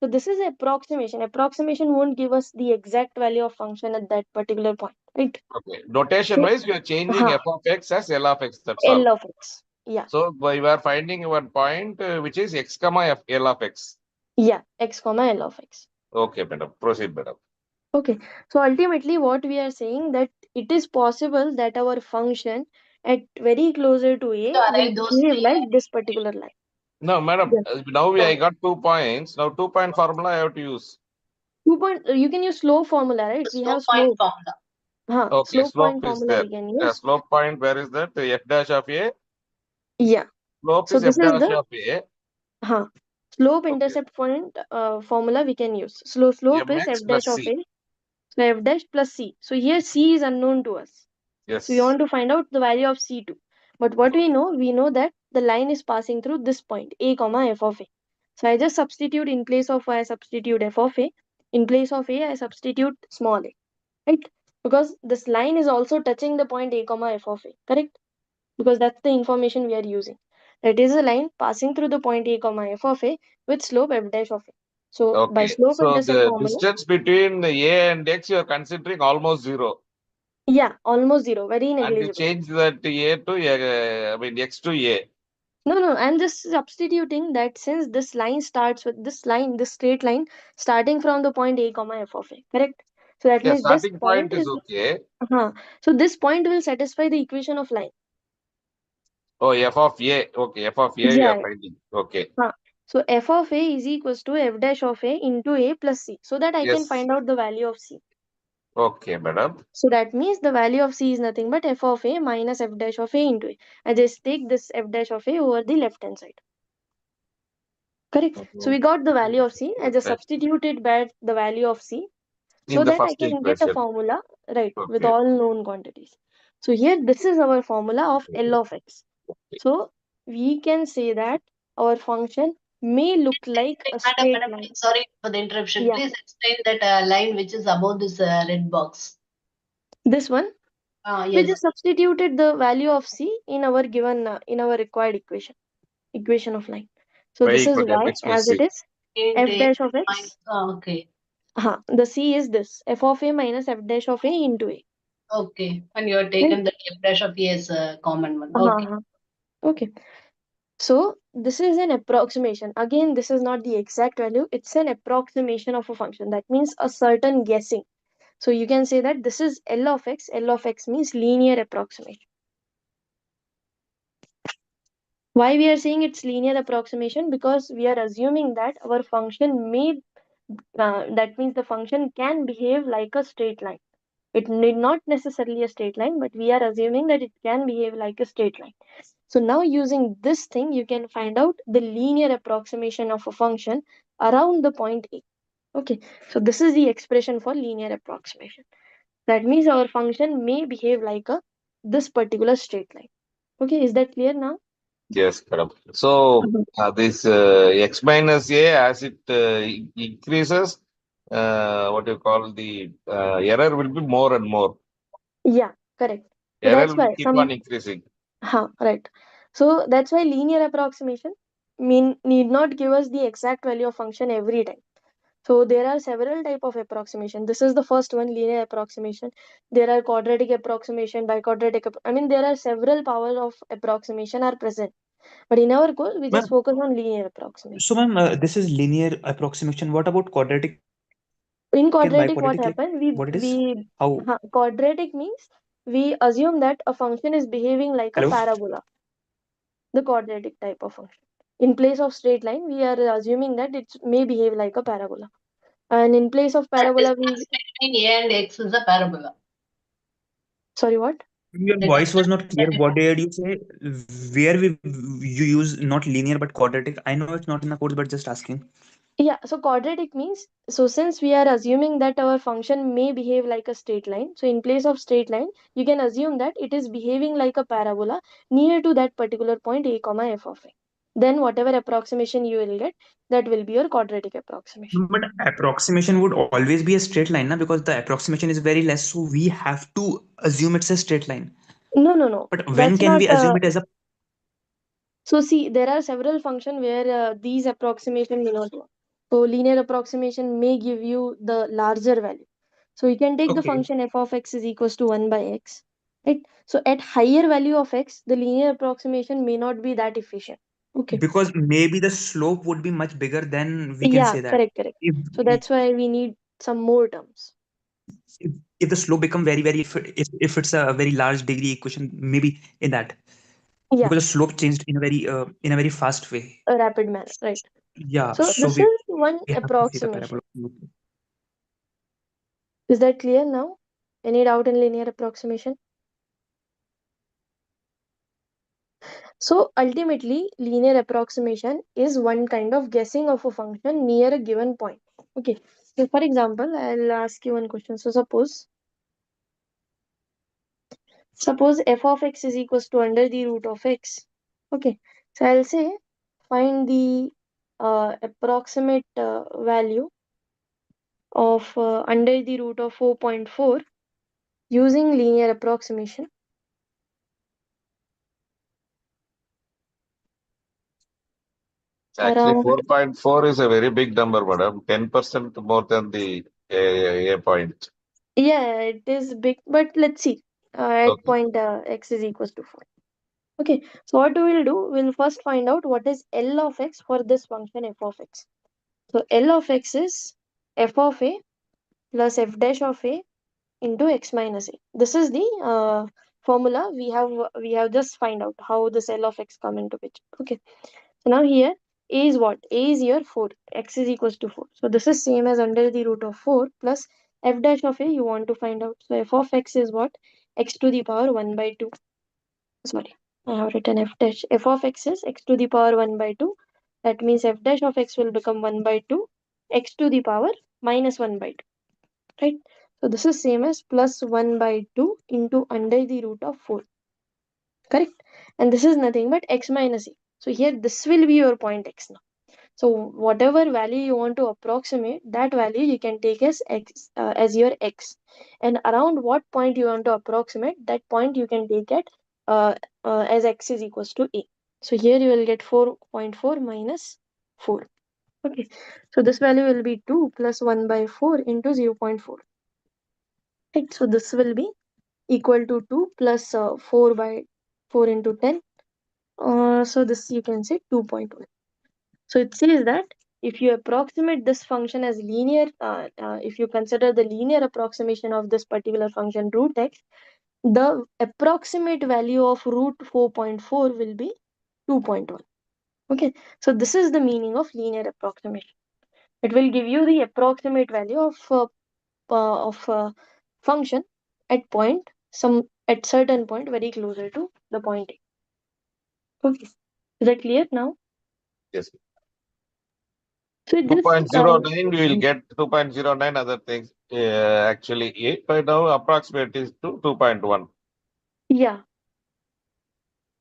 So this is approximation. Approximation won't give us the exact value of function at that particular point, right? Okay. Notation So, wise, we are changing f of x as L of x. That's L all. of x. Yeah. So we are finding one point which is x comma f L of x. Yeah. X comma L of x. Okay, madam. Proceed, madam. Okay. So ultimately, what we are saying that it is possible that our function at very closer to A will behave like this particular line. No, madam. Yes. Now I got 2 points. Now 2-point formula I have to use. 2 point. You can use slope formula, right? We have slope. Okay, Slope slope point is formula there. we can use. Slope point, where is that? F dash of a. Yeah. Slope So is this f is dash the of a. slope Okay. intercept point formula we can use. Slope is f Mx dash plus of c. A. So f dash plus c. So here c is unknown to us. So we Yes. want to find out the value of c2. But what we know that the line is passing through this point a comma f of A. So I just substitute in place of y, I substitute f of A. In place of A, I substitute small a. Right? Because this line is also touching the point a comma f of A. Correct? Because that's the information we are using. That is a line passing through the point a comma f of A with slope f dash of A. So by Okay. slope So intercept the formula, distance between the a and x you are considering almost 0. yeah, almost zero, very And you negligible. change that a to x to a. No, I'm just substituting that since this line starts with this line, this straight line starting from the point a comma f of A, correct? So that Yeah, means this starting point point is is, okay. so this point will satisfy the equation of line. Oh, f of a. Okay, f of a you are Yeah. finding. Okay. So f of A is equals to f dash of A into A plus C, so that I can Yes. find out the value of C. Okay, madam. So that means the value of C is nothing but f of A minus f dash of A into A. I just take this f dash of A over the left hand side. Correct. So we got the value of C. I just substituted back the value of C so In the that I first can get a equation. formula, right, with Okay. all known quantities. So here, this is our formula of L of x. So we can say that our function may look like a straight line. Sorry for the interruption. Yeah. Please explain that line which is above this red box. This one, we Yes. just substituted the value of C in our given, in our required equation of line. So Y this is equal to y mx plus as c. it is, f dash of x. Okay. The C is this, f of A minus f dash of A into A. Okay. And you have taken the f dash of A as a common one. Okay. Okay. So this is an approximation. Again, this is not the exact value. It's an approximation of a function. That means a certain guessing. So you can say that this is L of x. L of x means linear approximation. Why we are saying it's linear approximation? Because we are assuming that our function may That means the function can behave like a straight line. It need not necessarily a straight line, but we are assuming that it can behave like a straight line. So now using this thing, you can find out the linear approximation of a function around the point A. Okay, so this is the expression for linear approximation. That means our function may behave like this particular straight line. Okay, is that clear now? Yes, madam. So Mhm. this x minus a, as it increases, what you call the error will be more and more. Yeah, correct. So Error that's will why keep on increasing. right. So that's why linear approximation need not give us the exact value of function every time. So there are several type of approximation. This is the first one, linear approximation. There are quadratic approximation, biquadratic. I mean, there are several powers of approximation are present. But in our course, we just Ma'am, focus on linear approximation. so ma'am, this is linear approximation. What about quadratic In and quadratic, what biquadratic? Like happened? what it is? How? Quadratic means we assume that a function is behaving like a Hello? parabola, the quadratic type of function. In place of straight line, we are assuming that it may behave like a parabola. And in place of The parabola, distance between A and X is a parabola. sorry, what? Your The voice was distance not clear. that What did you say? Where you use not linear but quadratic? I know it's not in the course, but just asking. Yeah, so quadratic means, so since we are assuming that our function may behave like a straight line, so in place of straight line, you can assume that it is behaving like a parabola near to that particular point a comma f of a. Then whatever approximation you will get, that will be your quadratic approximation. But approximation would always be a straight line, na? Because the approximation is very less, so we have to assume it's a straight line. No. But when That's can not. we assume it as a? So see, there are several functions where these approximation may not work. So linear approximation may give you the larger value. So you can take the Okay. function f of x is equals to 1 by x, right? So at higher value of x, the linear approximation may not be that efficient. Okay. Because maybe the slope would be much bigger than we can Yeah, say that. correct. If So that's why we need some more terms. if the slope become very if it's a very large degree equation, maybe in that Yeah, because the slope changed in a very fast way. a rapid manner, right? Yeah, So so this we is one have to see the approximation. parabola. Is that clear now? Any doubt in linear approximation? So ultimately, linear approximation is one kind of guessing of a function near a given point. Okay. So for example, I'll ask you one question. So suppose f of x is equals to under the root of x. Okay. So I'll say find the approximate value of under the root of 4.4 using linear approximation. Actually, Around 4.4 is a very big number, madam. 10% more than the a point. yeah, it is big, but let's see. At Okay. point x is equals to 4. Okay, so what we will do, we'll first find out what is L of x for this function f of x. So L of x is f of a plus f dash of a into x minus a. This is the formula we have just find out how this L of x come into picture. Okay, so now here a is what? A is here 4, x is equals to 4. So this is same as under the root of 4 plus f dash of a you want to find out. So f of x is what? X to the power 1 by 2. Sorry, I have written f dash. F of x is x to the power 1 by 2. That means f dash of x will become 1 by 2, x to the power minus 1 by 2. Right? So this is same as plus 1 by 2 into under the root of 4. Correct? And this is nothing but x minus a. So here this will be your point x now. So whatever value you want to approximate, that value you can take as x as your x, and around what point you want to approximate, that point you can take it as x is equals to a. So here you will get 4.4 minus 4. Okay, so this value will be 2 plus 1 by 4 into 0.4. Right, so this will be equal to 2 plus 4 by 4 into 10. So this you can say 2.1. So it says that if you approximate this function as linear, if you consider the linear approximation of this particular function root x, the approximate value of root 4.4 will be 2.1. Okay, so this is the meaning of linear approximation. It will give you the approximate value of function at certain point very closer to the point A. Okay, is that clear now? Yes. So this 2.09, we will get 2.09 other things. Actually, 8 by now approximate is to 2.1. yeah.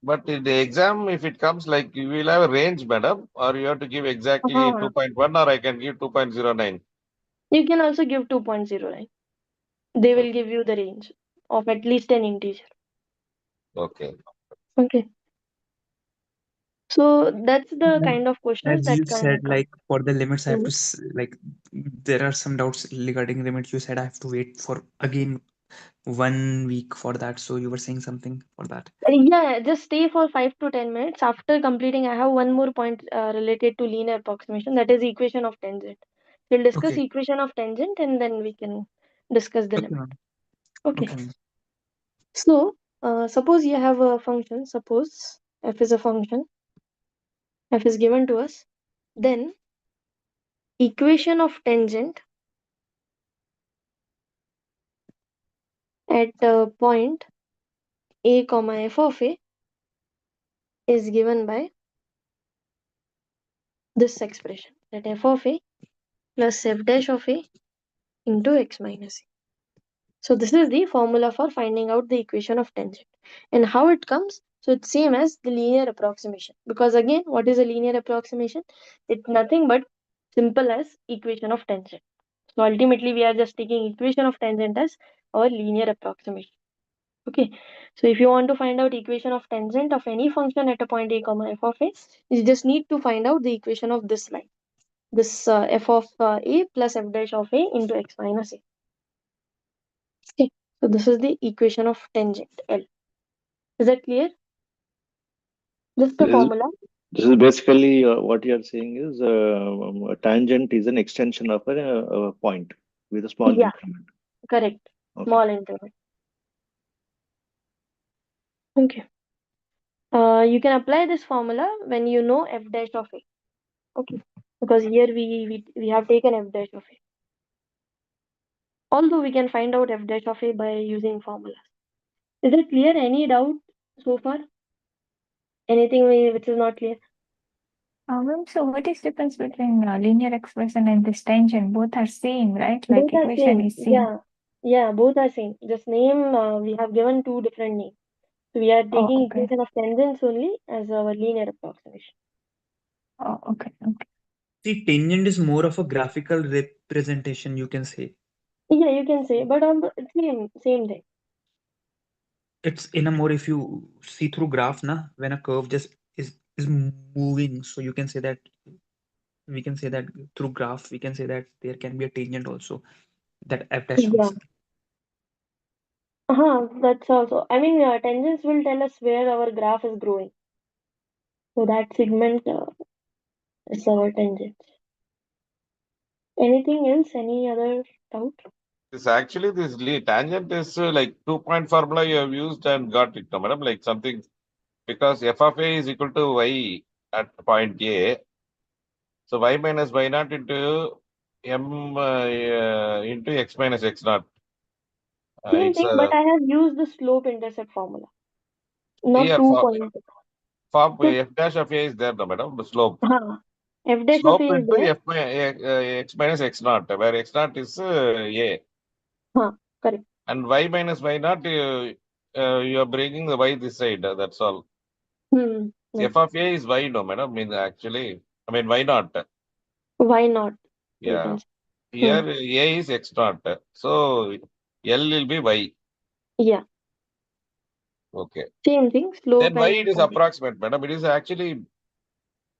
But in the exam, if it comes like you will have a range, madam, or you have to give exactly Uh-huh. 2.1, or I can give 2.09. You can also give 2.09. They will give you the range of at least an integer. Okay. Okay. So that's the kind of questions As that you can said, come. like for the limits, I have to Mhm. like there are some doubts regarding limits. You said I have to wait for again 1 week for that. So you were saying something for that. Yeah, just stay for 5 to 10 minutes. After completing, I have one more point related to linear approximation, that is equation of tangent. We'll discuss Okay. equation of tangent and then we can discuss the Okay, limit. ma'am. Okay. Okay, ma'am. So, suppose you have a function, suppose f is a function, f is given to us, then equation of tangent at point a comma f of a is given by this expression, that f of a plus f dash of a into x minus a. So this is the formula for finding out the equation of tangent. And how it comes? So it's same as the linear approximation. Because again, what is a linear approximation? It's nothing but simple as equation of tangent. So ultimately we are just taking equation of tangent as our linear approximation. Okay. So if you want to find out equation of tangent of any function at a point a comma f of a, you just need to find out the equation of this line. This f of a plus f dash of a into x minus a. Okay. So this is the equation of tangent L. Is that clear? Just the This is, formula. this is basically what you are saying is a tangent is an extension of a point with a small Yeah, increment. correct. Okay. Small interval. Okay. You can apply this formula when you know f dash of a. Okay. Because here we have taken f dash of a. Although we can find out f dash of a by using formulas. Is it clear? Any doubt so far? Anything which is not clear? Ma'am, so what is difference between linear expression and this tangent? Both are same, right? Like Both are equation same. is same. Yeah, both are same. Just name, we have given two different names. So we are Oh, taking okay. equation of tangents only as our linear approximation. Oh, okay. Okay. See, tangent is more of a graphical representation, you can say. Yeah, you can say, but on the same thing. It's in a more, if you see through graph, na, when a curve just is moving, so you can say that we can say that through graph, we can say that there can be a tangent also that f dash Yeah. function. That's also. I mean, tangents will tell us where our graph is growing. So that segment is our tangent. Anything else? Any other doubt? This actually, this tangent is like 2-point formula you have used and got it, no, madam, like something, because f of a is equal to y at point A. So y minus y naught into m into x minus x naught. Same It's thing, but I have used the slope intercept formula, not here 2 point. for So, f dash of a is there, no, madam, the slope. f dash of Slope a is into there. x minus x naught, where x naught is a. Correct. And y minus y naught, you are bringing the y this side, that's all. Right. F of a is y, no, madam, mean actually, I mean, y naught. Why not? You Yeah. can say. Here, a is x naught. So, L will be y. Yeah, Okay. same thing. Slope Then why and it is approximate, madam? It is actually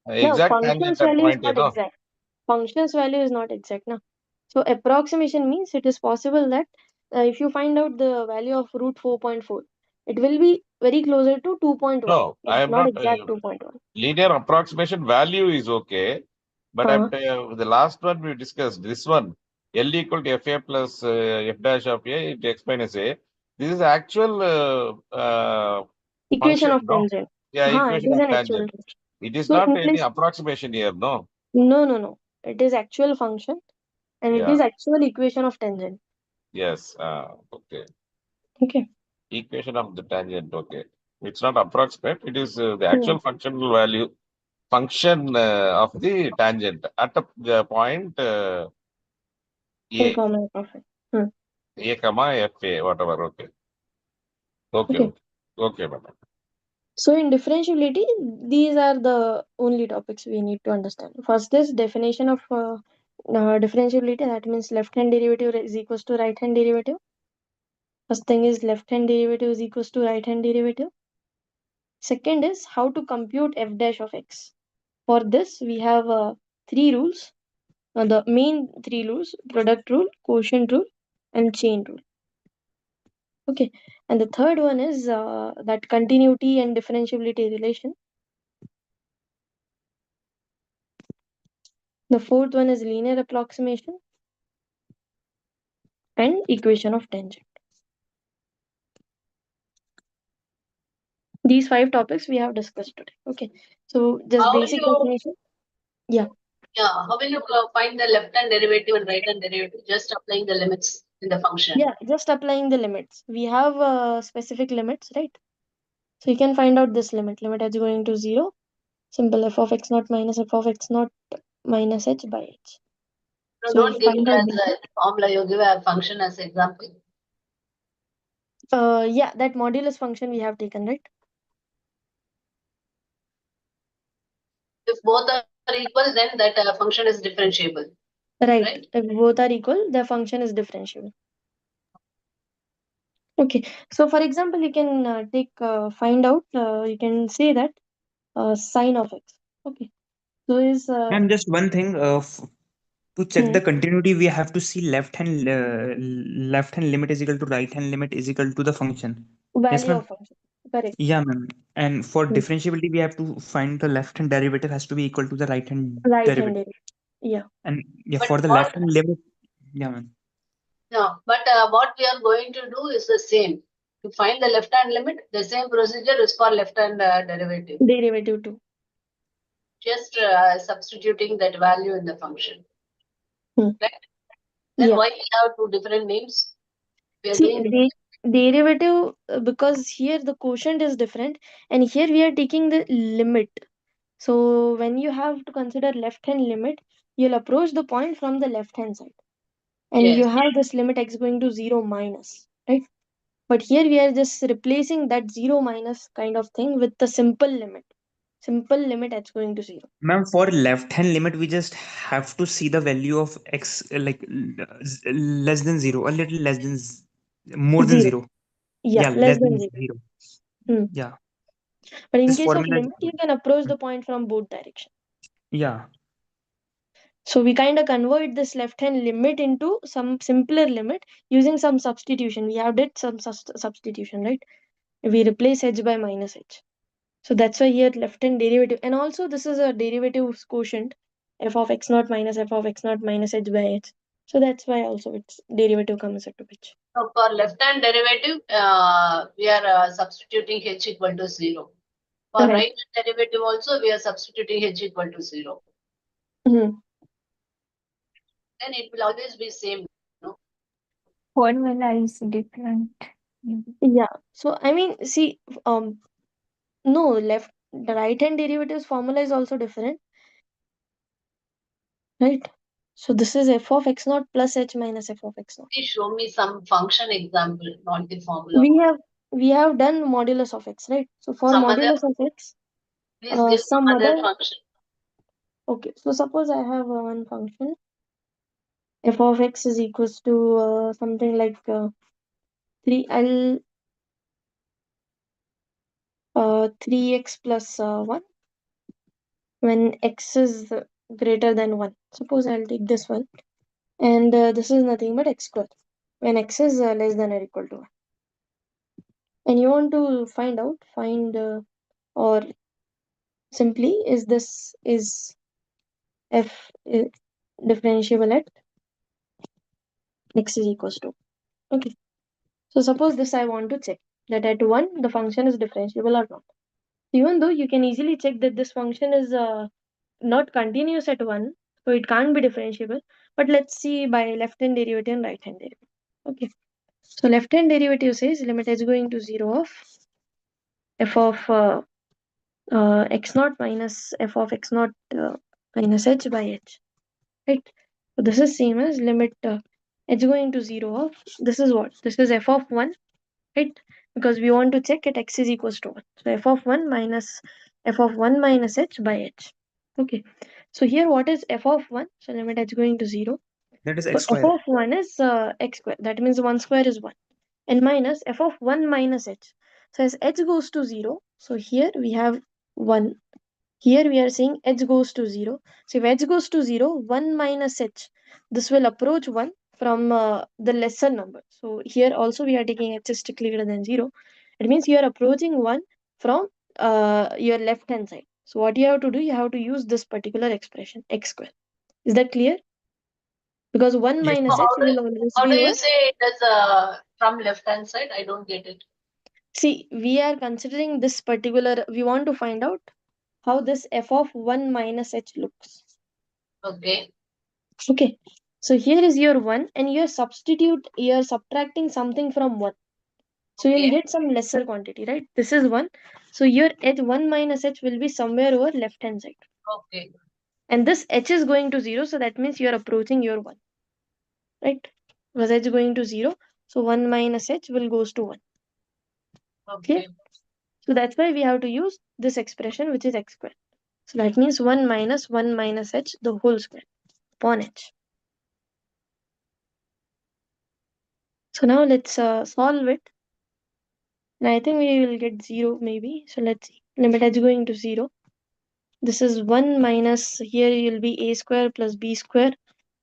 no, exact function's tangent at value is point, not exact. Function's value is not exact, no. So approximation means it is possible that if you find out the value of root 4.4, it will be very closer to 2.1. No, I It's am not not. exact 2.1. Linear approximation value is okay. But Uh, the last one we discussed, this one, L equal to fa plus f dash of a into x minus a. This is actual Equation function, of no? tangent. Yeah, It equation is of an actual tangent. tangent. It is So not any approximation here, no? no. It is actual function and it Yeah. is actual equation of tangent. Yes. Okay. Okay. Equation of the tangent. Okay. It's not approximate. It is the actual functional value function of the tangent at the point A, A, comma, f of x. Hmm. A comma FA, whatever. Okay. Okay. Okay. Okay, madam. So in differentiability, these are the only topics we need to understand. First is definition of differentiability. That means left hand derivative is equals to right hand derivative. First thing is left hand derivative is equals to right hand derivative. Second is how to compute f dash of x. For this, we have three rules. The main three rules: product rule, quotient rule, and chain rule. Okay. And the third one is that continuity and differentiability relation. The fourth one is linear approximation and equation of tangent. These 5 topics we have discussed today. Okay. So just How will basic you, definition. Yeah. how will you find the left hand derivative and right hand derivative? Just applying the limits in the function. Yeah, just applying the limits. We have specific limits, right? So you can find out this limit. Limit h going to 0. Simple f of x naught minus f of x naught minus h by h. No, So don't give find it out as this. a formula. You give a function as example. Yeah, that modulus function we have taken, right? If both are equal, then that function is differentiable. Right. Right. If both are equal, the function is differentiable. Okay. So for example, you can find out, you can say that sine of x. Okay. So is Ma'am, just one thing. To check hmm, the continuity, we have to see left hand limit is equal to right hand limit is equal to the function. Yes, value ma'am. of function. Correct. Yeah, ma'am. And for Hmm. differentiability, we have to find the left hand derivative has to be equal to the right hand Right derivative. handed. Yeah. And yeah, But for the what, left hand limit, yeah, ma'am. no, but what we are going to do is the same. To find the left hand limit, the same procedure is for left hand derivative. Derivative too. Just substituting that value in the function. Hmm. Right? Then Yeah. why we have two different names? We are See, doing derivative because here the quotient is different and here we are taking the limit. So when you have to consider left hand limit, you'll approach the point from the left hand side. And you yes. have this limit x going to 0 minus, right? But here we are just replacing that 0 minus kind of thing with the simple limit. Simple limit h going to 0. Ma'am, for left hand limit, we just have to see the value of x less than 0, a little less than more than 0. 0. Yeah, Yeah, less less than than 0. 0. Hmm. Yeah, But in this case of formula is, limit, you can approach the point from both directions. yeah. So we kind of convert this left hand limit into some simpler limit using some substitution. We have did some substitution, right? We replace h by minus h. So that's why here left hand derivative. And also this is a derivative quotient. F of x naught minus f of x naught minus h by h. So that's why also its derivative comes into picture. So for left hand derivative, we are substituting h equal to 0. For Right. right hand derivative also, we are substituting h equal to 0. Mhm. Then it will always be same. No? Formula is different. Yeah. So I mean, see, no, the right hand derivatives formula is also different, right? So this is f of x naught plus h minus f of x naught. Please show me some function example, not the formula. We have done modulus of x, right? So for Some other, modulus of x, please give some some other other. function. Okay, so suppose I have one function f of x is equals to something like 3x plus 1 when x is greater than 1. Suppose I'll take this one, and this is nothing but x square when x is less than or equal to 1. And you want to find or simply is f differentiable at x is equals to. Okay. So suppose this I want to check that at 1 the function is differentiable or not. Even though you can easily check that this function is not continuous at 1, So it can't be differentiable. But let's see by left hand derivative and right hand derivative. Okay. So left hand derivative says limit h going to 0 of f of x naught minus f of x naught minus h by h. Right. So this is same as limit h going to 0 of, this is what? This is f of 1, right? Because we want to check at x is equals to 1. So f of 1 minus f of 1 minus h by h. Okay. So here what is f of 1? So limit h going to 0. That is So x f square. of 1 is x square. That means 1 square is 1. And minus f of 1 minus h. So as h goes to 0, so here we have 1. Here we are saying h goes to 0. So if h goes to 0, 1 minus h, this will approach 1 from the lesser number. So here also we are taking h is strictly greater than 0. It means you are approaching 1 from your left hand side. So what you have to do, you have to use this particular expression, x square. Is that clear? Because 1 Yes, minus ma'am. h will always How be do over. you say it as from left hand side? I don't get it. See, we are considering this particular, we want to find out how this f of 1 minus h looks. Okay. Okay, so here is your 1 and you're subtracting something from 1. So you'll Okay. get some lesser quantity, right? This is 1. So your h 1 minus h will be somewhere over left hand side. Okay. And this h is going to 0, so that means you are approaching your 1. Right? Because h is going to 0, so 1 minus h will goes to 1. Okay? Okay. So that's why we have to use this expression which is x square. So that means 1 minus h the whole square upon h. So now let's solve it. And I think we will get 0 maybe. So let's see. Limit h going to 0. This is 1 minus, here will be a square plus b square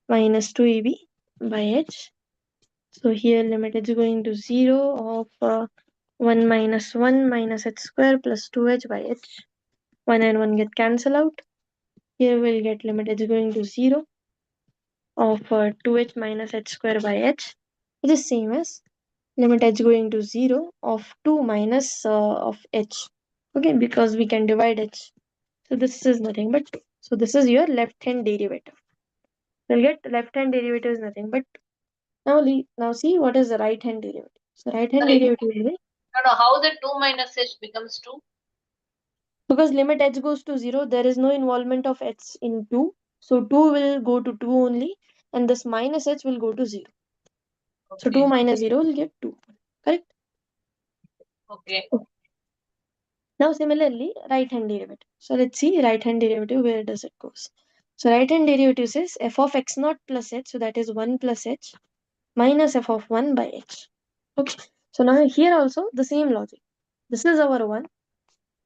minus 2ab by h. So here limit h going to 0 of 1 minus 1 minus h square plus 2h by h. 1 and 1 get cancelled out. Here we'll get limit h going to 0 of 2h minus h square by h, which is same as limit h going to 0 of 2 minus of h. Okay, because we can divide h. So this is nothing but 2. So this is your left hand derivative. We'll get left hand derivative is nothing but now see what is the right hand derivative. So right hand Sorry. derivative will be, No, how the 2 minus h becomes 2? because limit h goes to 0, there is no involvement of h in 2. So 2 will go to 2 only, and this minus h will go to 0. So 2 Okay. minus 0 will get 2. Correct? Okay. Now similarly, right hand derivative. So let's see right hand derivative, where does it goes. So right hand derivative says f of x naught plus h, so that is 1 plus h minus f of 1 by h. Okay. So now here also the same logic. This is our 1.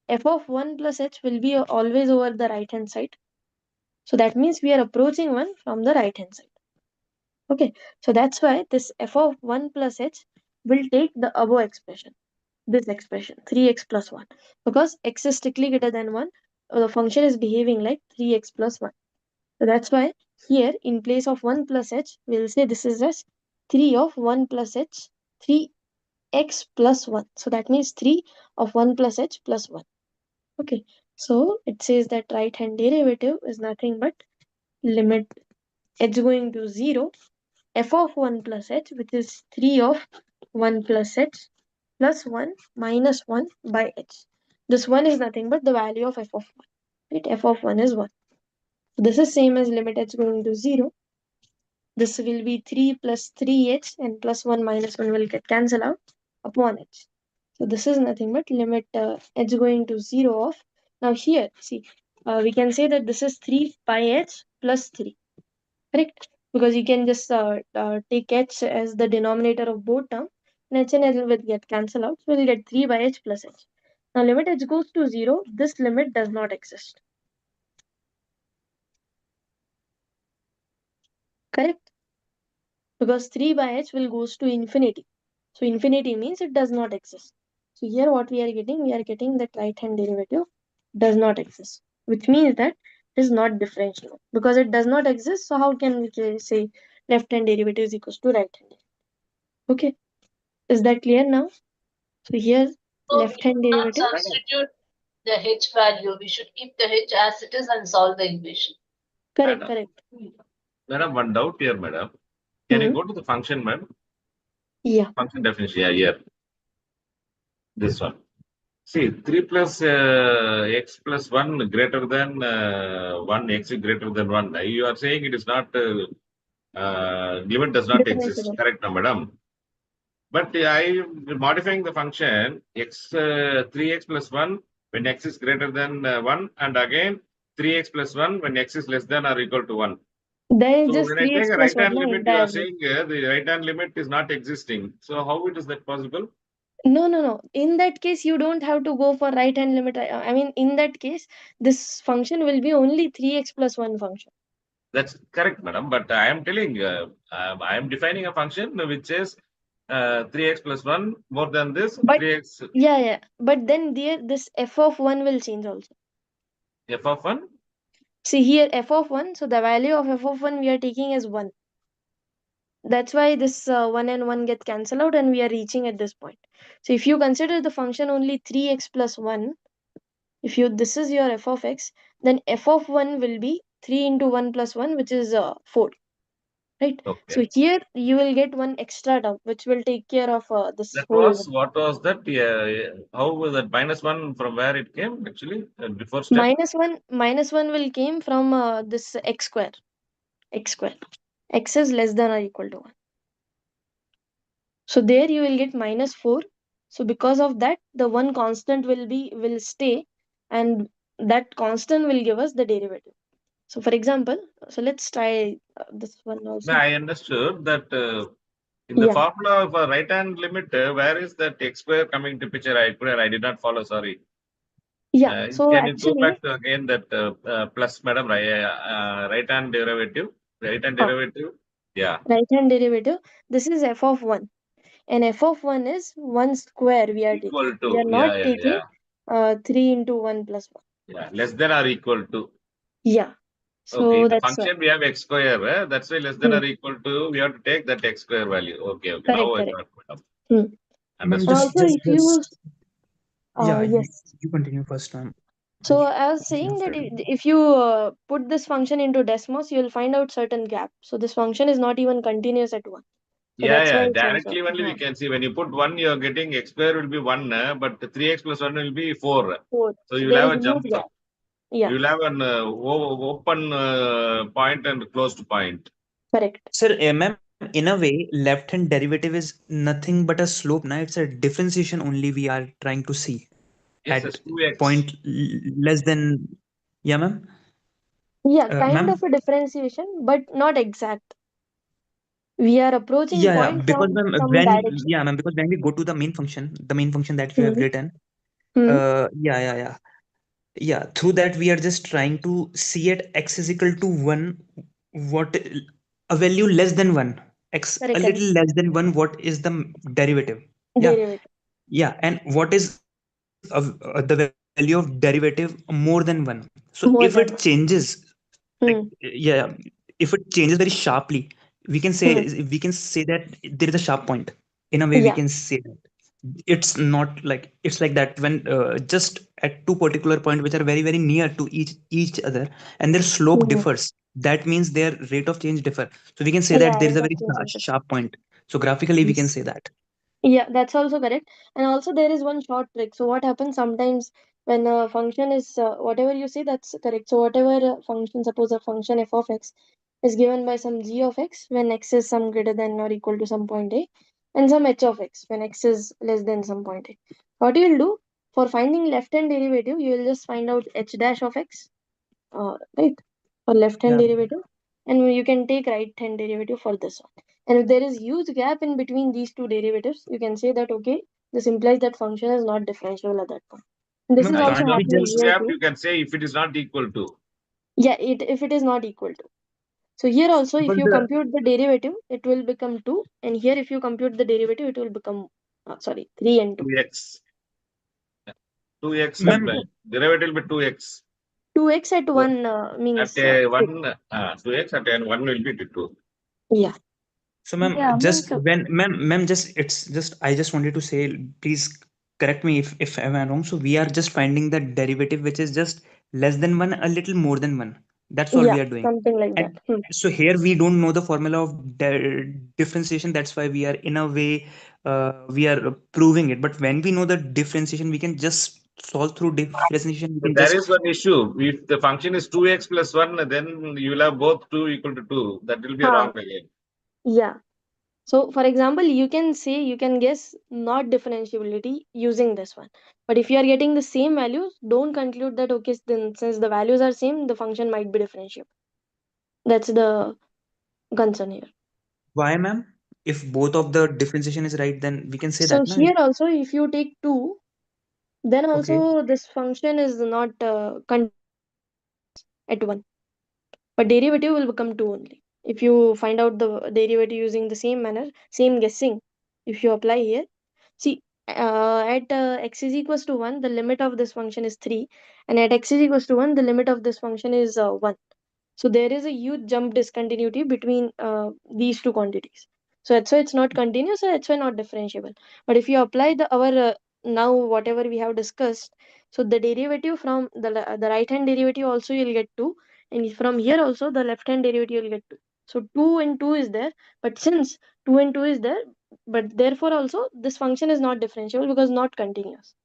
F of 1 plus h will be always over the right hand side. So that means we are approaching 1 from the right hand side. Okay. So that's why this f of 1 plus h will take the above expression. This expression 3x plus 1, because x is strictly greater than 1, the function is behaving like 3x plus 1. So that's why here in place of 1 plus h, we'll say this is as 3 of 1 plus h, 3x plus 1. So that means 3 of 1 plus h plus 1. Okay, so it says that right hand derivative is nothing but limit h going to 0, f of 1 plus h, which is 3 of 1 plus h plus 1 minus 1 by h. This 1 is nothing but the value of f of 1. Right? F of 1 is 1. This is same as limit h going to 0. This will be 3 plus 3h, and plus 1 minus 1 will get cancelled out upon h. So this is nothing but limit h going to 0 of, now here see, we can say that this is 3 pi h plus 3. Correct? Because you can just take h as the denominator of both terms, and h and l will get cancelled out. So we'll get 3 by h plus h. Now limit h goes to 0. This limit does not exist. Correct? Because 3 by h will goes to infinity. So infinity means it does not exist. So here what we are getting that right hand derivative does not exist, which means that it is not differentiable. Because it does not exist, so how can we say left hand derivative is equals to right hand derivative? Okay, is that clear now? So here So left hand we cannot derivative. substitute the h value. We should keep the h as it is and solve the equation. Correct, Madam, correct. madam, one doubt here, madam. Can you Hmm. go to the function, madam? Yeah. Function definition, yeah, here. This one. See, 3 plus x plus 1 greater than 1, x is greater than 1. You are saying it is not, limit does not exist. Differentiable. Correct, no, madam? But I am modifying the function x 3x plus 1 when x is greater than 1, and again 3x plus 1 when x is less than or equal to 1. There is So just when I 3x take a plus right 1 hand na, limit, you are entirely. saying the right hand limit is not existing. So how it is that possible? No. In that case, you don't have to go for right hand limit. I mean, in that case, this function will be only 3x plus 1 function. That's correct, madam. But I am telling, I am defining a function which is 3x plus 1 more than this, But 3x yeah. But then there, this f of 1 will change also. f of 1. See here, f of 1. So the value of f of 1 we are taking as 1. That's why this 1 and 1 get cancelled out and we are reaching at this point. So if you consider the function only 3x plus 1, if you this is your f of x, then f of 1 will be 3 into 1 plus 1, which is 4. Right? So Okay. here you will get one extra term which will take care of this That whole. was, what was that? How was that -1 from where it came actually? Before step? Minus 1 will came from this x square. X is less than or equal to 1. So there you will get -4. So because of that, the one constant will stay, and that constant will give us the derivative. So for example, so let's try this one No, also. I understood that in the Yeah. formula of a right hand limit, where is that x square coming to picture? I did not follow, sorry. Yeah. So Can you go actually, back to again that plus, madam, right hand derivative? Right hand derivative? Yeah. right hand derivative, this is f of 1. And f of 1 is 1 square we are taking. Equal We are to, not yeah. taking 3 into 1 plus 1. Yeah, less than or equal to. Yeah. Okay, So in the that's function we have x square. That's why less than or equal to, we have to take that x square value. Okay. Now correct, I correct. got it. Hmm. Ma'am, Understood. And also if you yeah, yes. you continue first, ma'am. So You I was continue saying that after. if you put this function into Desmos, you will find out certain gap. So this function is not even continuous at 1. So that's why it's also. Directly only we can see when you put 1, you are getting x square will be 1, but 3x plus 1 will be 4. 4. So So you will there have is a a huge jump. gap. Yeah, You will have an open point and closed point. correct. Sir, ma'am, in a way, left-hand derivative is nothing but a slope. Now it's a differentiation only we are trying to see Yes, at it's 2x. point less than. Yeah, ma'am. Yeah, kind Ma'am. of a differentiation, but not exact. We are approaching Yeah, point because from ma'am, some direction. ma'am, because when we go to the main function that we have Hmm. written, Hmm. yeah, through that we are just trying to see at x is equal to 1, what a value less than 1, x a Correct, correct. little less than 1, what is the derivative? Yeah, Derivative. yeah, and what is the value of derivative more than 1? So if it More than 1. changes, like Hmm. yeah, if it changes very sharply, Hmm. we can say that there is a sharp point. In a way, we Yeah. can say that it's not like it's like that when just at two particular point which are very very near to each other, and their slope Hmm. differs, that means their rate of change differ, so we can say that Yeah, there is rate a of very change is different. sharp point, so graphically we can Yes. say that. Yeah, that's also correct. And also there is one short trick. So what happens sometimes when a function is whatever you say, that's correct. So whatever function, suppose a function f of x is given by some g of x when x is some greater than or equal to some point a, and some h of x when x is less than some point a. What you will do for finding left-hand derivative, you will just find out h dash of x, right, for left-hand Yeah. derivative, and you can take right-hand derivative for this one. And if there is huge gap in between these two derivatives, you can say that okay, this implies that function is not differentiable at that point. And this Ma'am, is also Can't can't you we happening huge just here gap? too. You can say if it is not equal to. Yeah, if it is not equal to. So here also, if but you the compute the derivative, it will become 2. And here, if you compute the derivative, it will become, 3 and 2. 2x. 2x But and ma'am, derivative will be 2x. 2x at 1 At means a 6. 1, 2x at a 1 will be 2. Yeah. so ma'am, Yeah, just So, when ma'am just it's just I just wanted to say, please correct me if I'm wrong, so we are just finding the derivative which is just less than 1, a little more than 1. That's all Yeah, we are doing. something like that. And so here we don't know the formula of differentiation. That's why we are in a way we are proving it. But when we know the differentiation, we can just solve through differentiation. We But can there just is one issue. If the function is 2x plus 1, then you will have both 2 equal to 2. That will be a wrong again. Yeah. So, for example, you can guess not differentiability using this one. But if you are getting the same values, don't conclude that, okay, then since the values are same, the function might be differentiable. That's the concern here. why, ma'am? If both of the differentiation is right, then we can say So that, no? here also, if you take 2, then Okay. also this function is not at 1. But derivative will become 2 only. If you find out the derivative using the same manner, same guessing, if you apply here, see, at x is equals to 1, the limit of this function is 3, and at x is equals to 1, the limit of this function is 1. So there is a huge jump discontinuity between these two quantities. So that's why it's not continuous, so that's why not differentiable. But if you apply our now whatever we have discussed, so the derivative from the right hand derivative also you'll get 2, and from here also the left hand derivative you'll get 2. So 2 and 2 is there, but since 2 and 2 is there, but therefore also this function is not differentiable because not continuous.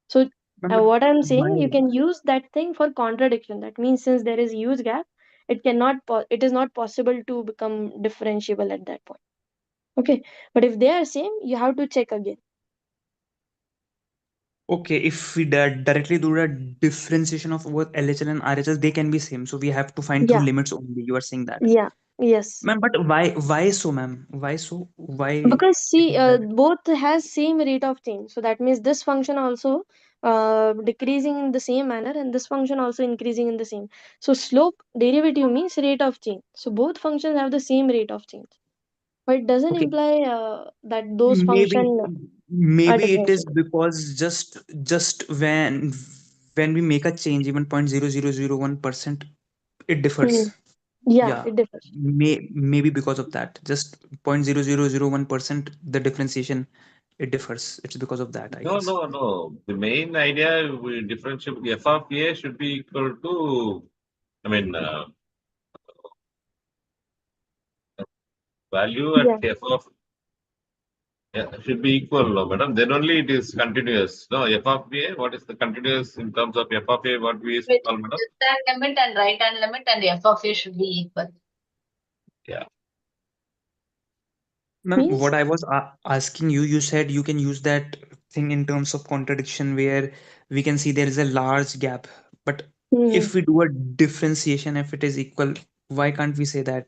So Ma'am, but what I'm why? saying, you can use that thing for contradiction. That means since there is huge gap, it is not possible to become differentiable at that point. Okay, but if they are same, you have to check again. Okay, if we directly do the differentiation of both LHL and RHS, they can be same. So we have to find through Yeah, limits only. You are saying that. yeah, yes. Ma'am, but why so, ma'am? Why so? Why Because it see, is that? both has same rate of change. So that means this function also decreasing in the same manner, and this function also increasing in the same. So slope derivative means rate of change. So both functions have the same rate of change, but it doesn't Okay, imply that those maybe function are maybe it is differentiable. because just when we make a change, even 0.0001%, it Hmm. differs. Yeah, Yeah, it differs. maybe because of that. Just 0.0001%, the differentiation it differs. It's because of that, I No, guess. no, no. The main idea we differentiate f of a should be equal to, I mean, value at Yeah. f of should be equal, no, madam. Then only it is continuous. No, f of a, what is the continuous in terms of f of a? What we used to With call, madam? left hand limit and right hand limit and f of a should be equal. Yeah. Ma'am, Means what I was asking you, you said you can use that thing in terms of contradiction where we can see there is a large gap. But hmm. if we do a differentiation, if it is equal, why can't we say that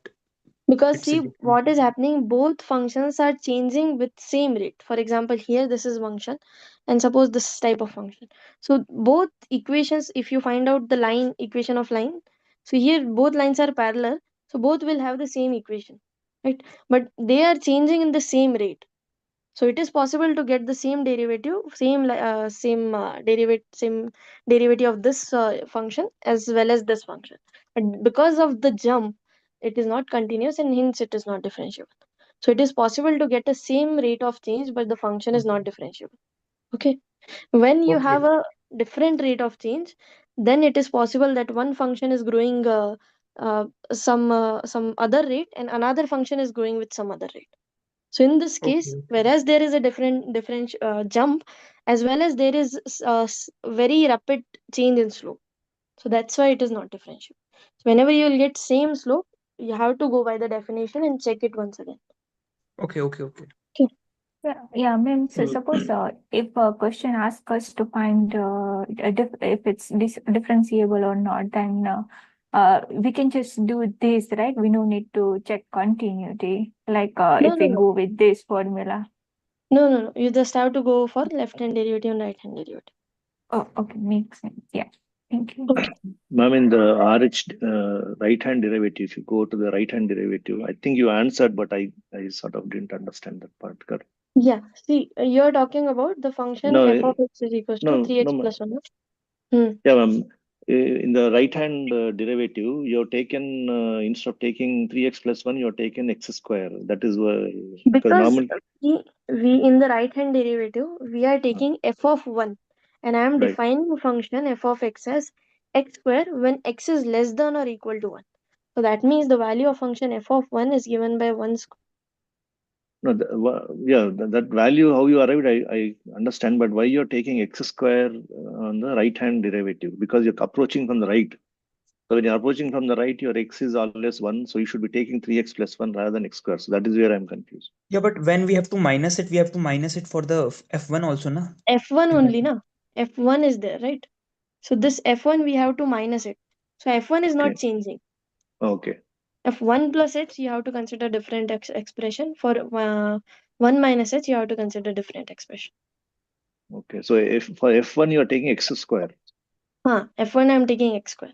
Because it's a see what is differentiation? happening, both functions are changing with same rate. For example, here this is function, and suppose this type of function. So both equations, if you find out the line equation of line, so here both lines are parallel, so both will have the same equation, right? But they are changing in the same rate. So it is possible to get the same derivative, same derivative of this function as well as this function. But because of the jump, it is not continuous and hence it is not differentiable. So it is possible to get a same rate of change, but the function is not Okay. differentiable. Okay. When you have Okay. a different rate of change, then it is possible that one function is growing some other rate, and another function is growing with some other rate. So in this Okay. case, Okay. whereas there is a different jump, as well as there is very rapid change in slope. So that's why it is not differential. So whenever you will get same slope, you have to go by the definition and check it once again. Okay. Okay. Okay. Okay. Yeah, means suppose if a question asks us to find if it's differentiable or not, then we can just do this, right? We no need to check continuity, like No, if no, we no, go with this formula. no, no, no. You just have to go for left hand derivative and right hand derivative. Oh, okay, makes sense. Yeah, thank you. Okay. Ma'am, in the RH right hand derivative, if you go to the right hand derivative, I think you answered, but I sort of didn't understand that part. Correct? Yeah. See, you're talking about the function No, f of x is equals to no, 3x no, plus 1. Hmm. yeah, ma'am. In the right hand derivative, you've taken, instead of taking 3x plus 1, you've taken x square. That is why, because Because normal, we in the right hand derivative, we are taking f of 1, and I am right. defining function f of x as x square when x is less than or equal to 1. So that means the value of function f of 1 is given by 1 square. No, that value, how you arrived, I understand, but why you're taking x square on the right hand derivative? Because you're approaching from the right. So when you're approaching from the right, your x is always 1. So you should be taking 3x plus 1 rather than x square. So that is where I'm confused. Yeah, but when we have to minus it, we have to minus it for the f1 also, na? F1 In only, that- na? F1 is there, right? So this F1 we have to minus it. So F1 is not Okay. changing. Okay. F1 plus h, you have to consider different expression. For 1 minus h, you have to consider different expression. Okay. So if for f1 you are taking x square. F1 I'm taking x square.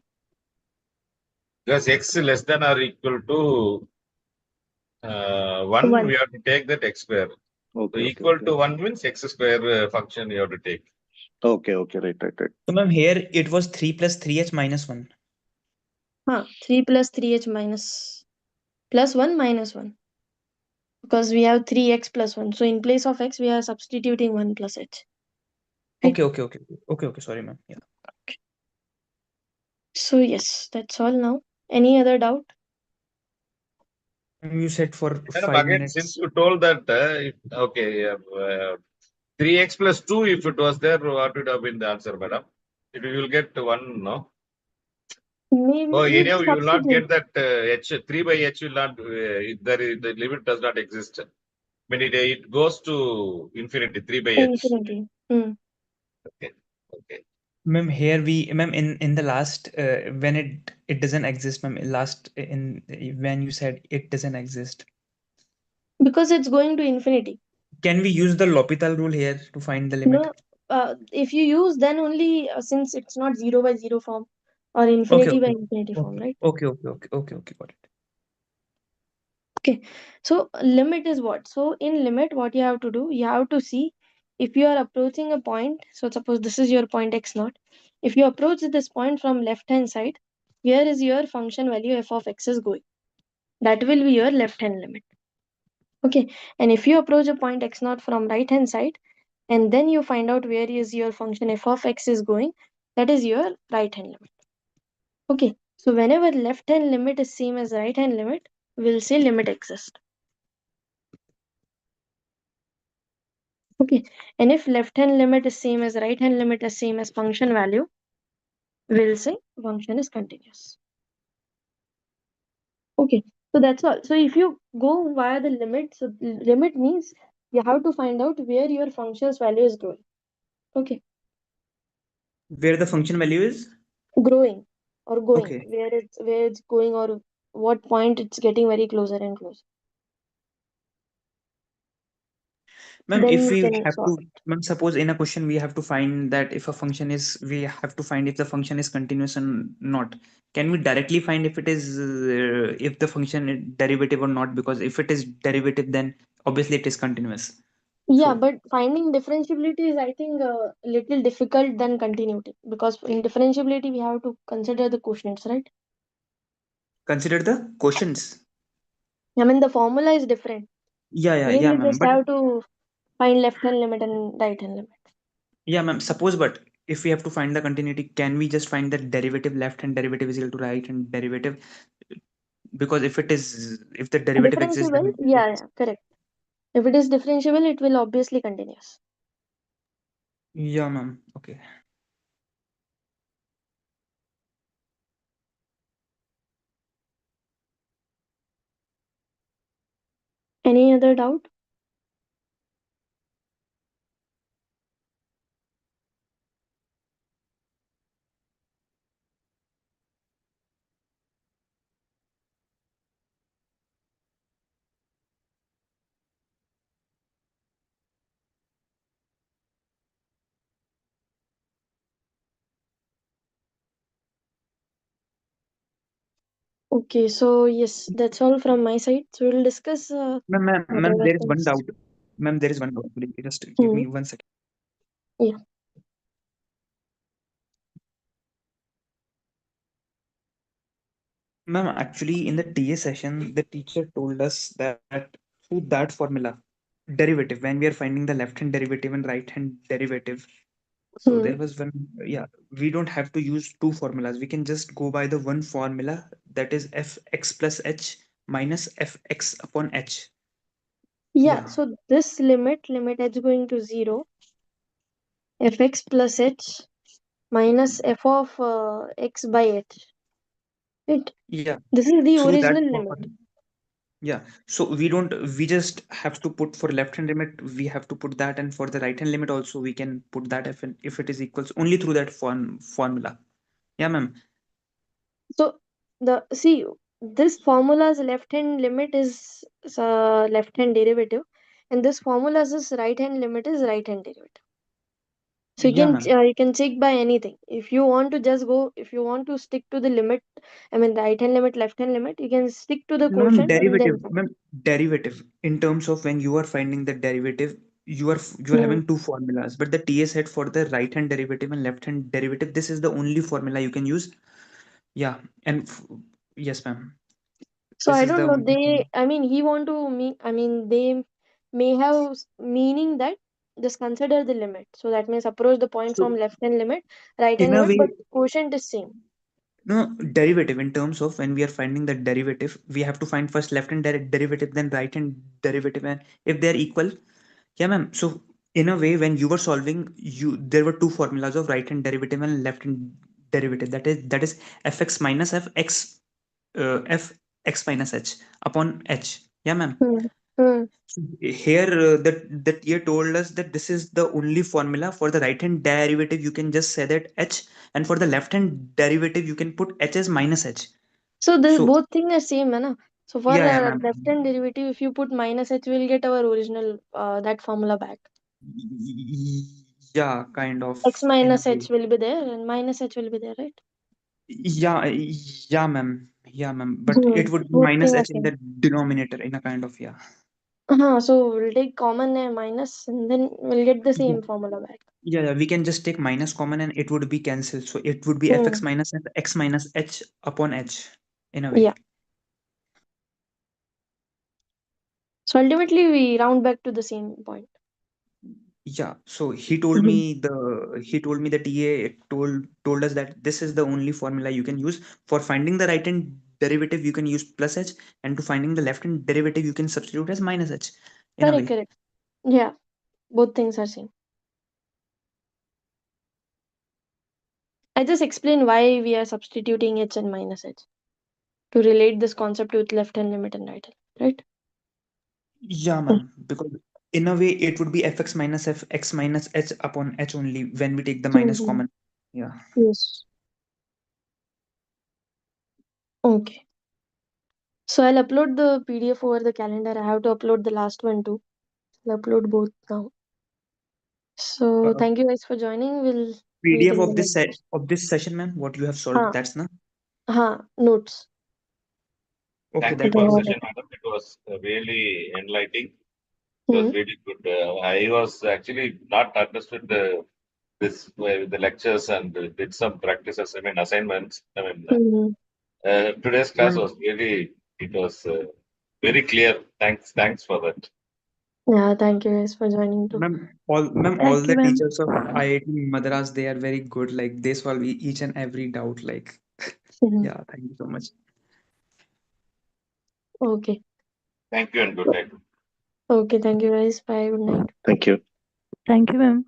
Because x less than or equal to 1, 1. we have to take that x square. So Okay. equal Okay. to 1 means x square function you have to take. Okay. Okay. Right. So ma'am, here it was 3 plus 3h minus 1. 3 plus 3h minus plus 1 minus 1. Because we have 3x plus 1. So in place of x, we are substituting 1 plus h. Right? Okay. Sorry, ma'am. Yeah. So yes, that's all now. Any other doubt? You said for Madam, 5 again, since minutes. you told that, 3x plus 2, if it was there, what would have been the answer, madam? It will get 1, no? Maybe Oh, you anyhow, just you will not substitute. get that h 3 by h will not. The limit does not exist. When it goes to infinity, 3 by h. Infinity. Okay. Ma'am, here ma'am, in the last, when it doesn't exist, ma'am, last in when you said it doesn't exist, Because it's going to infinity. can we use the L'Hopital rule here to find the limit? No, if you use then only since it's not 0 by 0 form or Okay, infinity by okay, infinity form, okay, right? okay, got it. Okay. So limit is what? So in limit, what you have to do, you have to see if you are approaching a point. So suppose this is your point x naught. If you approach this point from left hand side, where is your function value f of x is going? That will be your left hand limit. Okay. And if you approach a point x naught from right hand side, and then you find out where is your function f of x is going, that is your right hand limit. Okay. So whenever left hand limit is same as right hand limit, we'll say limit exists. Okay, and if left hand limit is same as right hand limit is same as function value, we'll say function is continuous. Okay, so that's all. So if you go via the limit, so limit means you have to find out where your function's value is growing. Okay, Where the function value is? growing or going, Okay. where it's going or what point it's getting very closer and closer. Ma'am, Then if you we can have solve to, it. ma'am, suppose in a question we have to find that if a function is, we have to find if the function is continuous and not. Can we directly find if it is, if the function is derivative or not? Because if it is derivative, then obviously it is continuous. Yeah, So but finding differentiability is, I think, a little difficult than continuity because in differentiability we have to consider the quotients, right? consider the quotients. I mean, the formula is different. Yeah, Here you ma'am. just But have to find left hand limit and right hand limit. yeah, ma'am. Suppose, but if we have to find the continuity, can we just find the derivative left hand derivative is equal to right hand derivative? Because if it is, if the derivative exists, Differentiable, then yeah, correct. If it is differentiable, it will obviously continuous. yeah, ma'am. Okay. Any other doubt? Okay, so yes, that's all from my side. So we'll discuss Ma'am, whatever there is one things. doubt. Ma'am, there is one doubt. Will you just give Hmm. me 1 second? Yeah. Ma'am, actually, in the TA session, the teacher told us that through that formula, derivative, when we are finding the left hand derivative and right hand derivative, So there was one, yeah, we don't have to use two formulas. We can just go by the one formula, that is fx plus h minus fx upon h. Yeah, Yeah, so this limit h going to 0, fx plus h minus f of x by h. Right? yeah. This is the Through that original limit. formula. Yeah. So we just have to put for left hand limit, we have to put that, and for the right hand limit also we can put that if it is equals only through that formula. Yeah, ma'am. So this formula's left hand limit is left hand derivative, and this formula's right hand limit is right hand derivative. So Yeah, ma'am. you can check by anything. If you want to just go, if you want to stick to the limit, I mean right hand limit, left hand limit, you can stick to the No, ma'am, quotient and then. derivative. In terms of when you are finding the derivative, you are Hmm. having two formulas, but the TA said for the right hand derivative and left hand derivative, this is the only formula you can use. Yeah, and yes, ma'am. So This I is the don't know. only thing. I mean, he want to mean. I mean, they may have meaning that just consider the limit. So that means approach the point So from left hand limit, right hand in a limit, but way, quotient is same. no, derivative, in terms of when we are finding the derivative, we have to find first left hand derivative, then right hand derivative, and if they are equal, yeah, ma'am. So in a way, when you were solving, there were two formulas of right hand derivative and left hand derivative. That is fx minus fx fx minus h upon h. Yeah, ma'am. Hmm. Hmm. So here, that year told us that this is the only formula for the right hand derivative. You can just say that h, and for the left hand derivative, you can put h as minus h. So this So both things are same, है ना? So for yeah, yeah, ma'am. left hand derivative, if you put minus h, we'll get our original that formula back. Yeah, kind of, X in a minus way. h will be there, and minus h will be there, right? Yeah, yeah, ma'am. Yeah, ma'am. But it would be Both minus things are h in same. the denominator, in a kind of, yeah. So we'll take common minus, and then we'll get the Yeah. same formula back. Yeah, yeah, we can just take minus common and it would be cancelled. So it would be fx Hmm. minus f x minus h upon h, in a way. Yeah. So ultimately, we round back to the same point. Yeah. So he told me the TA told us that this is the only formula you can use for finding the right hand derivative. You can use plus h, and to finding the left hand derivative, you can substitute as minus h, in a Correct, way. correct. Yeah, both things are same. I just explained why we are substituting h and minus h to relate this concept with left hand limit and right hand, right? Yeah, ma'am. Because in a way, it would be fx minus f x minus h upon h only when we take the minus Mm-hmm. common. Yeah. Yes. Okay. So I'll upload the PDF over the calendar. I have to upload the last one too. I'll upload both now. So Uh, thank you guys for joining. We'll meet PDF in the of next session. this session, ma'am. What you have solved, Ha, that's na. notes. Okay, Thank you That that I for was. have session, written. madam. It was really enlightening. It Hmm. was really good. I was actually not understood this the lectures and did some practices. I mean assignments. I mean Hmm. today's class Ma'am, was really it was very clear. Thanks for that. Yeah, thank you guys for joining too. all Thank you, the ma'am. teachers of IIT Madras, they are very good. Like they solve each and every doubt. Like, Mhm. yeah, thank you so much. Okay. Thank you and good night. Okay, thank you guys. Bye. Good night. Thank you. Thank you, ma'am.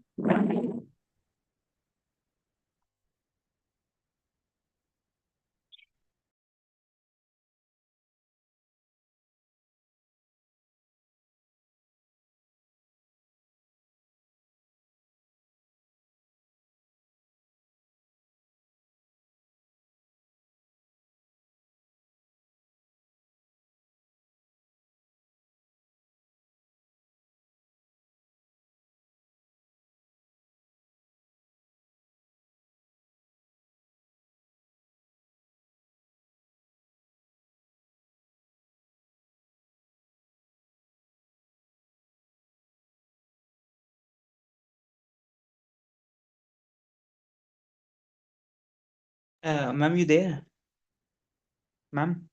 Ma'am, you there? Ma'am?